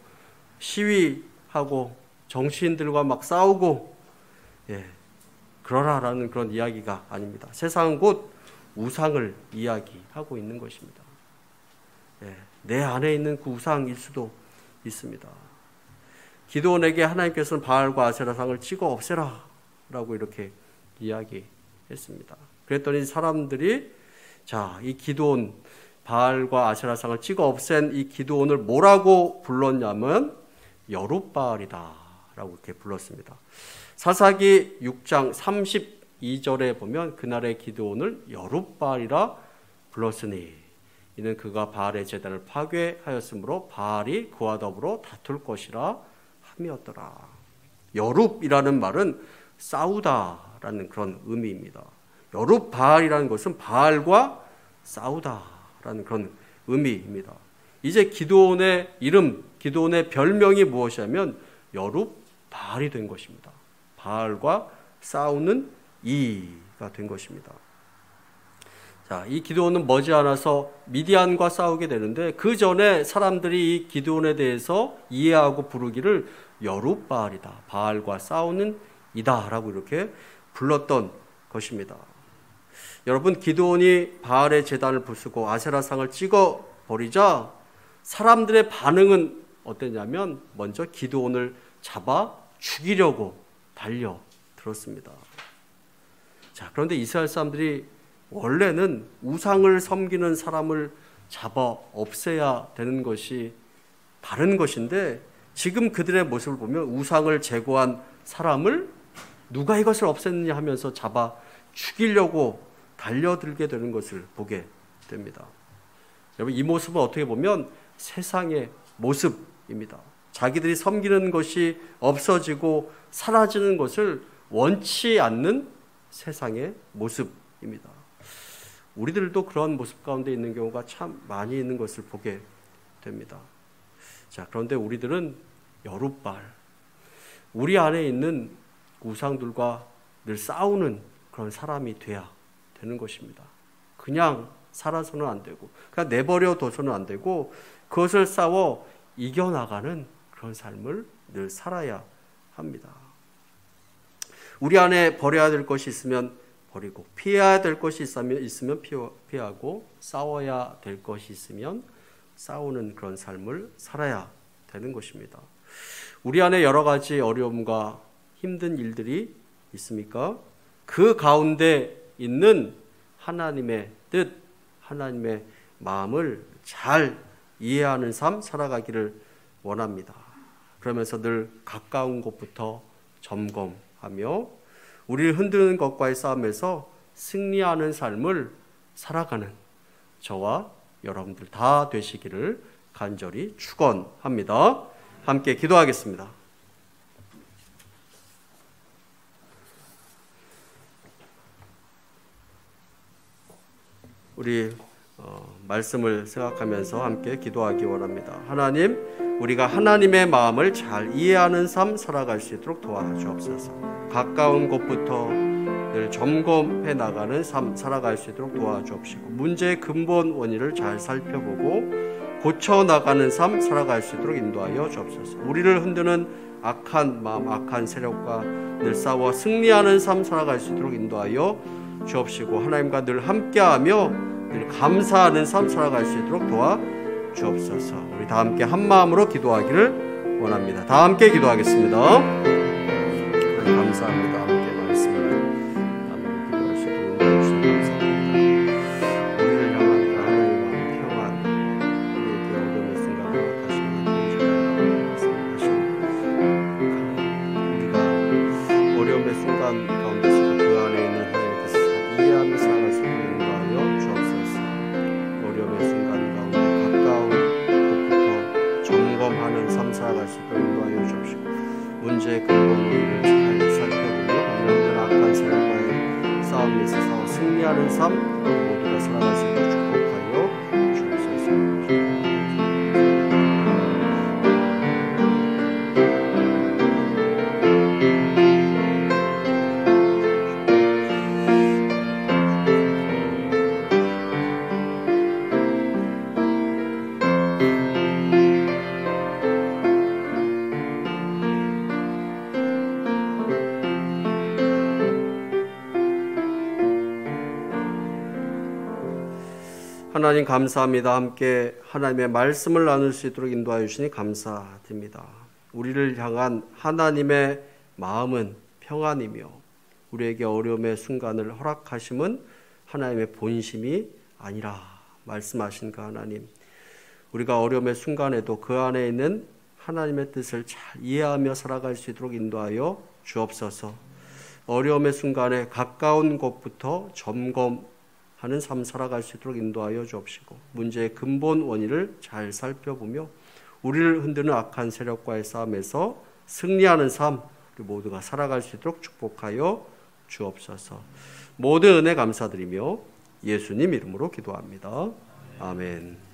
시위하고 정치인들과 막 싸우고 그러라라는 그런 이야기가 아닙니다. 세상은 곧 우상을 이야기하고 있는 것입니다. 내 안에 있는 그 우상일 수도 있습니다. 기드온에게 하나님께서는 바알과 아세라상을 찍어 없애라 라고 이렇게 이야기했습니다. 그랬더니 사람들이 자, 이 기드온 바알과 아세라상을 찍어 없앤 이 기드온을 뭐라고 불렀냐면 여룻바알이다 라고 이렇게 불렀습니다. 사사기 6장 32절에 보면 그날의 기드온을 여룻바알이라 불렀으니 이는 그가 바알의 제단을 파괴하였으므로 바알이 그와 더불어 다툴 것이라 함이었더라. 여룹이라는 말은 싸우다라는 그런 의미입니다. 여룹바알이라는 것은 바알과 싸우다라는 그런 의미입니다. 이제 기드온의 이름, 기드온의 별명이 무엇이냐면 여룹바알이 된 것입니다. 바알과 싸우는 이가 된 것입니다. 자, 이 기드온은 머지않아서 미디안과 싸우게 되는데 그 전에 사람들이 이 기드온에 대해서 이해하고 부르기를 여룹바알이다, 바알과 싸우는 이다라고 이렇게 불렀던 것입니다. 여러분, 기드온이 바알의 제단을 부수고 아세라상을 찍어 버리자 사람들의 반응은 어땠냐면 먼저 기드온을 잡아 죽이려고 달려들었습니다. 자, 그런데 이스라엘 사람들이 원래는 우상을 섬기는 사람을 잡아 없애야 되는 것이 바른 것인데 지금 그들의 모습을 보면 우상을 제거한 사람을 누가 이것을 없앴느냐 하면서 잡아 죽이려고 달려들게 되는 것을 보게 됩니다. 여러분, 이 모습은 어떻게 보면 세상의 모습입니다. 자기들이 섬기는 것이 없어지고 사라지는 것을 원치 않는 세상의 모습입니다. 우리들도 그런 모습 가운데 있는 경우가 참 많이 있는 것을 보게 됩니다. 자, 그런데 우리들은 여룻바알, 우리 안에 있는 우상들과 늘 싸우는 그런 사람이 돼야 되는 것입니다. 그냥 살아서는 안 되고, 그냥 내버려 둬서는 안 되고, 그것을 싸워 이겨나가는 그런 삶을 늘 살아야 합니다. 우리 안에 버려야 될 것이 있으면 버리고, 피해야 될 것이 있으면 피하고, 싸워야 될 것이 있으면 싸우는 그런 삶을 살아야 되는 것입니다. 우리 안에 여러 가지 어려움과 힘든 일들이 있습니까? 그 가운데 있는 하나님의 뜻, 하나님의 마음을 잘 이해하는 삶 살아가기를 원합니다. 그러면서 늘 가까운 곳부터 점검하며 우리를 흔드는 것과의 싸움에서 승리하는 삶을 살아가는 저와 여러분들 다 되시기를 간절히 축원합니다. 함께 기도하겠습니다. 우리 말씀을 생각하면서 함께 기도하기 원합니다. 하나님, 우리가 하나님의 마음을 잘 이해하는 삶 살아갈 수 있도록 도와주옵소서. 가까운 곳부터 늘 점검해 나가는 삶 살아갈 수 있도록 도와주옵시고, 문제의 근본 원인을 잘 살펴보고 고쳐 나가는 삶 살아갈 수 있도록 인도하여 주옵소서. 우리를 흔드는 악한 마음, 악한 세력과 늘 싸워 승리하는 삶 살아갈 수 있도록 인도하여 주옵시고, 하나님과 늘 함께하며 늘 감사하는 삶 살아갈 수 있도록 도와주옵소서. 우리 다 함께 한 마음으로 기도하기를 원합니다. 다 함께 기도하겠습니다. 하나님 감사합니다. 함께 말씀을 기도할 수 있도록 인도해주셔서 감사합니다. 우리를 향한 하나님의 평안, 우리에게 어려움의 순간을 허락하시는 동시에 말씀하십니다. 우리가 어려움의 순간 가운데서 그 안에 있는 하나님의 뜻을 이해하며 살아갈 수 있도록 인도하여 주옵소서. 어려움의 순간 가운데 가까운 곳부터 점검하는 삶 살아갈 수 있도록 인도하여 주옵시고, 문제의 근본 원인을 잘 살펴보며 우리는 악한 세력과의 싸움에 있어서 승리하는 삶 모두가 살아갈 수 있도록 축복하여 주옵소서. 하나님 감사합니다. 함께 하나님의 말씀을 나눌 수 있도록 인도하여 주시니 감사드립니다. 우리를 향한 하나님의 마음은 평안이며 우리에게 어려움의 순간을 허락하심은 하나님의 본심이 아니라 말씀하신 그 하나님, 우리가 어려움의 순간에도 그 안에 있는 하나님의 뜻을 잘 이해하며 살아갈 수 있도록 인도하여 주옵소서. 어려움의 순간에 가까운 곳부터 점검하는 삶 살아갈 수 있도록 인도하여 주옵시고, 문제의 근본 원인을 잘 살펴보며 우리를 흔드는 악한 세력과의 싸움에서 승리하는 삶 우리 모두가 살아갈 수 있도록 축복하여 주옵소서. 모든 은혜 감사드리며 예수님 이름으로 기도합니다. 아멘.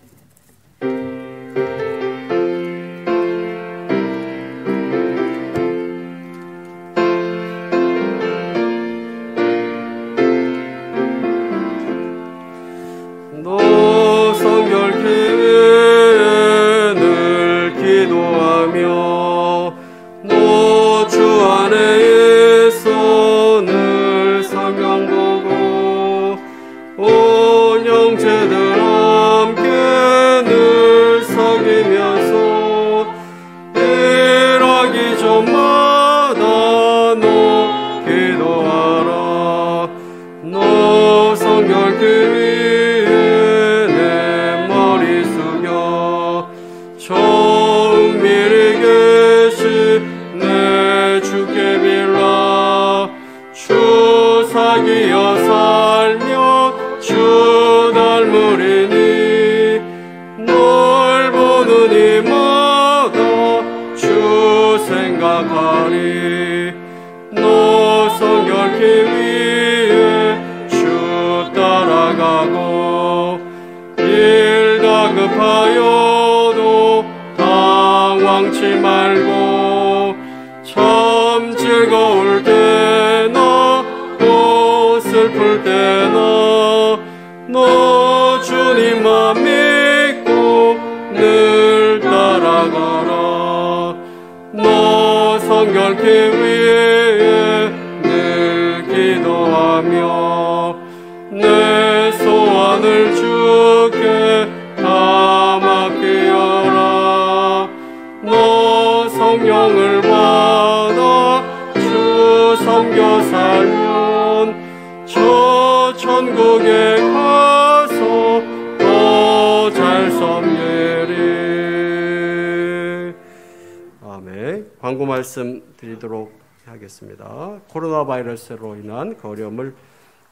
광고 말씀 드리도록 하겠습니다. 코로나 바이러스로 인한 그 어려움을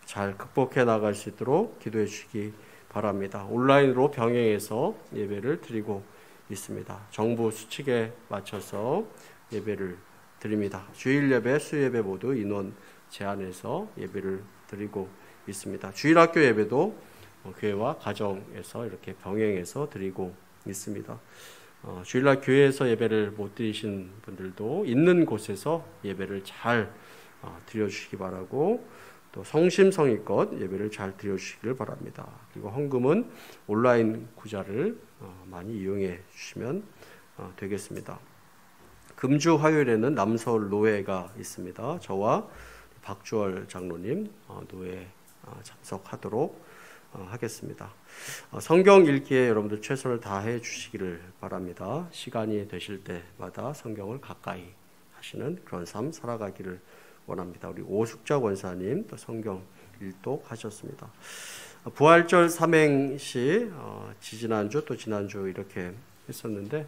잘 극복해 나갈 수 있도록 기도해 주시기 바랍니다. 온라인으로 병행해서 예배를 드리고 있습니다. 정부 수칙에 맞춰서 예배를 드립니다. 주일 예배, 수 예배 모두 인원 제한해서 예배를 드리고 있습니다. 주일학교 예배도 교회와 가정에서 이렇게 병행해서 드리고 있습니다. 주일날 교회에서 예배를 못 드리신 분들도 있는 곳에서 예배를 잘 드려주시기 바라고, 또 성심성의껏 예배를 잘 드려주시기를 바랍니다. 그리고 헌금은 온라인 구좌를 많이 이용해 주시면 되겠습니다. 금주 화요일에는 남서울 노회가 있습니다. 저와 박주월 장로님 노회 참석하도록 하겠습니다. 성경 읽기에 여러분들 최선을 다해 주시기를 바랍니다. 시간이 되실 때마다 성경을 가까이 하시는 그런 삶 살아가기를 원합니다. 우리 오숙자 권사님 또 성경 일독 하셨습니다. 부활절 삼행시 지지난주 또 지난주 이렇게 했었는데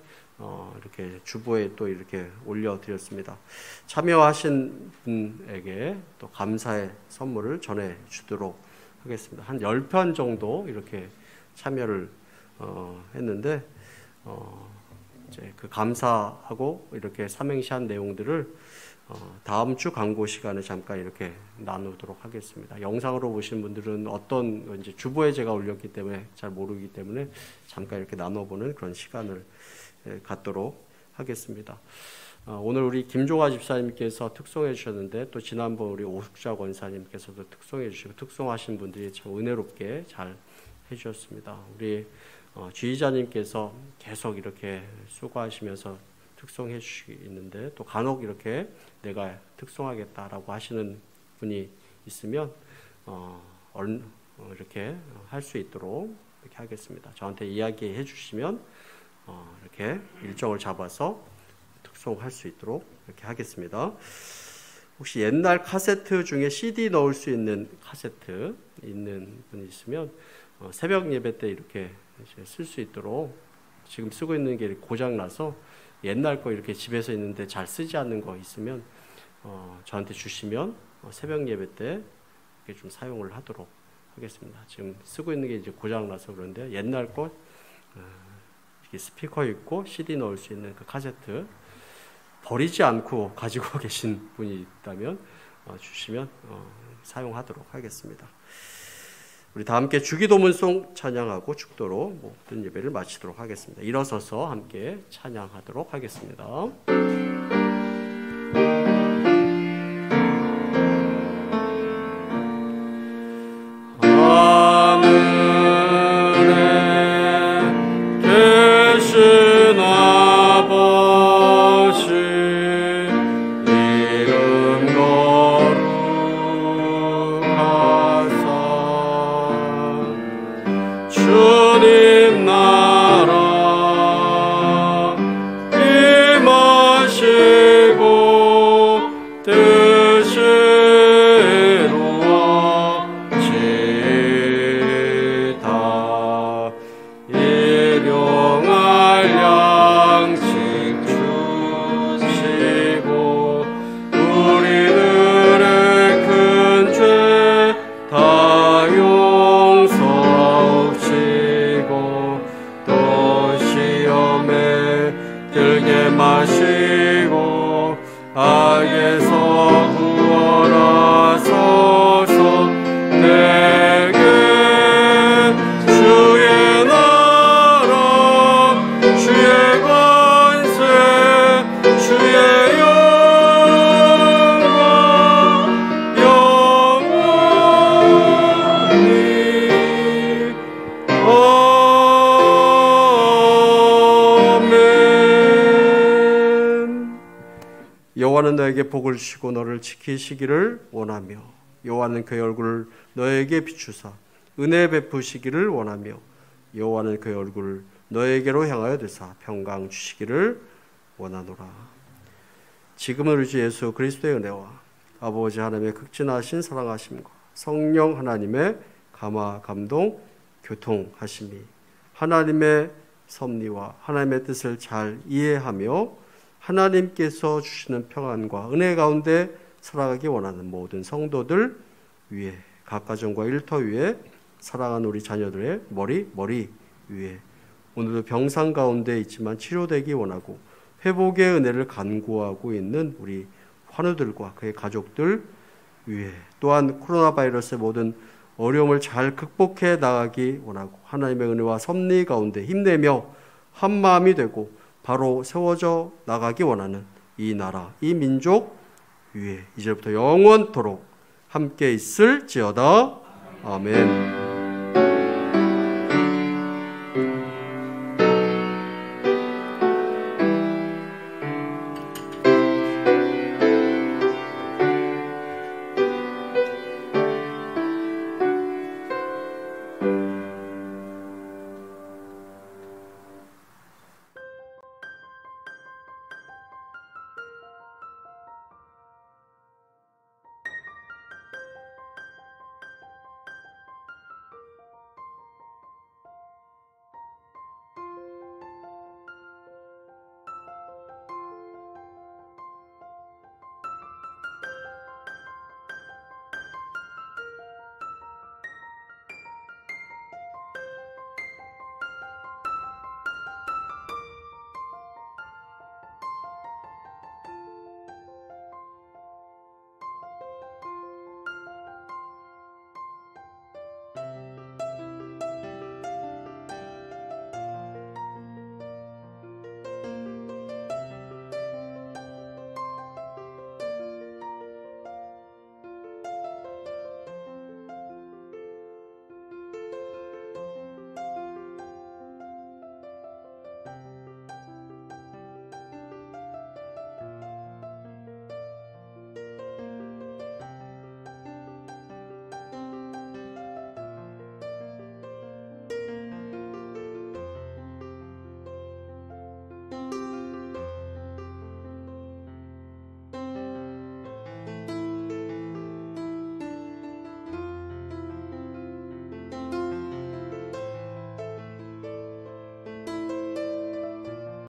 이렇게 주보에 또 이렇게 올려드렸습니다. 참여하신 분에게 또 감사의 선물을 전해주도록 하겠습니다. 한 10편 정도 이렇게 참여를 했는데 이제 그 감사하고 이렇게 삼행시 한 내용들을 다음 주 광고 시간에 잠깐 이렇게 나누도록 하겠습니다. 영상으로 보신 분들은 어떤 이제 주보에 제가 올렸기 때문에 잘 모르기 때문에 잠깐 이렇게 나눠보는 그런 시간을 갖도록 하겠습니다. 오늘 우리 김종화 집사님께서 특송해 주셨는데 또 지난번 우리 오숙자 권사님께서도 특송해 주시고 특송하신 분들이 참 은혜롭게 잘 해주셨습니다. 우리 지휘자님께서 계속 이렇게 수고하시면서 특송해 주시는데 또 간혹 이렇게 내가 특송하겠다라고 하시는 분이 있으면 이렇게 할 수 있도록 이렇게 하겠습니다. 저한테 이야기해 주시면 이렇게 일정을 잡아서 특송할 수 있도록 이렇게 하겠습니다. 혹시 옛날 카세트 중에 CD 넣을 수 있는 카세트 있는 분이 있으면 새벽 예배 때 이렇게 쓸 수 있도록, 지금 쓰고 있는 게 고장 나서 옛날 거 이렇게 집에서 있는데 잘 쓰지 않는 거 있으면 저한테 주시면 새벽 예배 때 이렇게 좀 사용을 하도록 하겠습니다. 지금 쓰고 있는 게 이제 고장 나서 그런데 옛날 거 이렇게 스피커 있고 CD 넣을 수 있는 그 카세트 버리지 않고 가지고 계신 분이 있다면 주시면 사용하도록 하겠습니다. 우리 다 함께 주기도문송 찬양하고 축도로 모든 예배를 마치도록 하겠습니다. 일어서서 함께 찬양하도록 하겠습니다. 주님 나라 임하시고 뜻이 이루어지다. 일용할 양식 주시고 우리들의 큰 죄 다 용서하시고 또 시험에 들게 마시고 악에서 구원하소서. 내게 주의 나라 주의 권세 주의 영광 영원히 아멘. 여호와는 너에게 복을 주시고 너를 지키시기를 원하며 여호와는 그의 얼굴을 너에게 비추사 은혜 베푸시기를 원하며 여호와는 그의 얼굴을 너에게로 향하여 드사 평강 주시기를 원하노라. 지금은 우리 주 예수 그리스도의 은혜와 아버지 하나님의 극진하신 사랑하심과 성령 하나님의 감화 감동 교통하심이 하나님의 섭리와 하나님의 뜻을 잘 이해하며 하나님께서 주시는 평안과 은혜 가운데 살아가기 원하는 모든 성도들 위에 각 가정과 일터 위에 사랑하는 우리 자녀들의 머리 위에 오늘도 병상 가운데 있지만 치료되기 원하고 회복의 은혜를 간구하고 있는 우리 환우들과 그의 가족들 위에 또한 코로나 바이러스의 모든 어려움을 잘 극복해 나가기 원하고 하나님의 은혜와 섭리 가운데 힘내며 한마음이 되고 바로 세워져 나가기 원하는 이 나라, 이 민족 위에 이제부터 영원토록 함께 있을지어다. 아멘.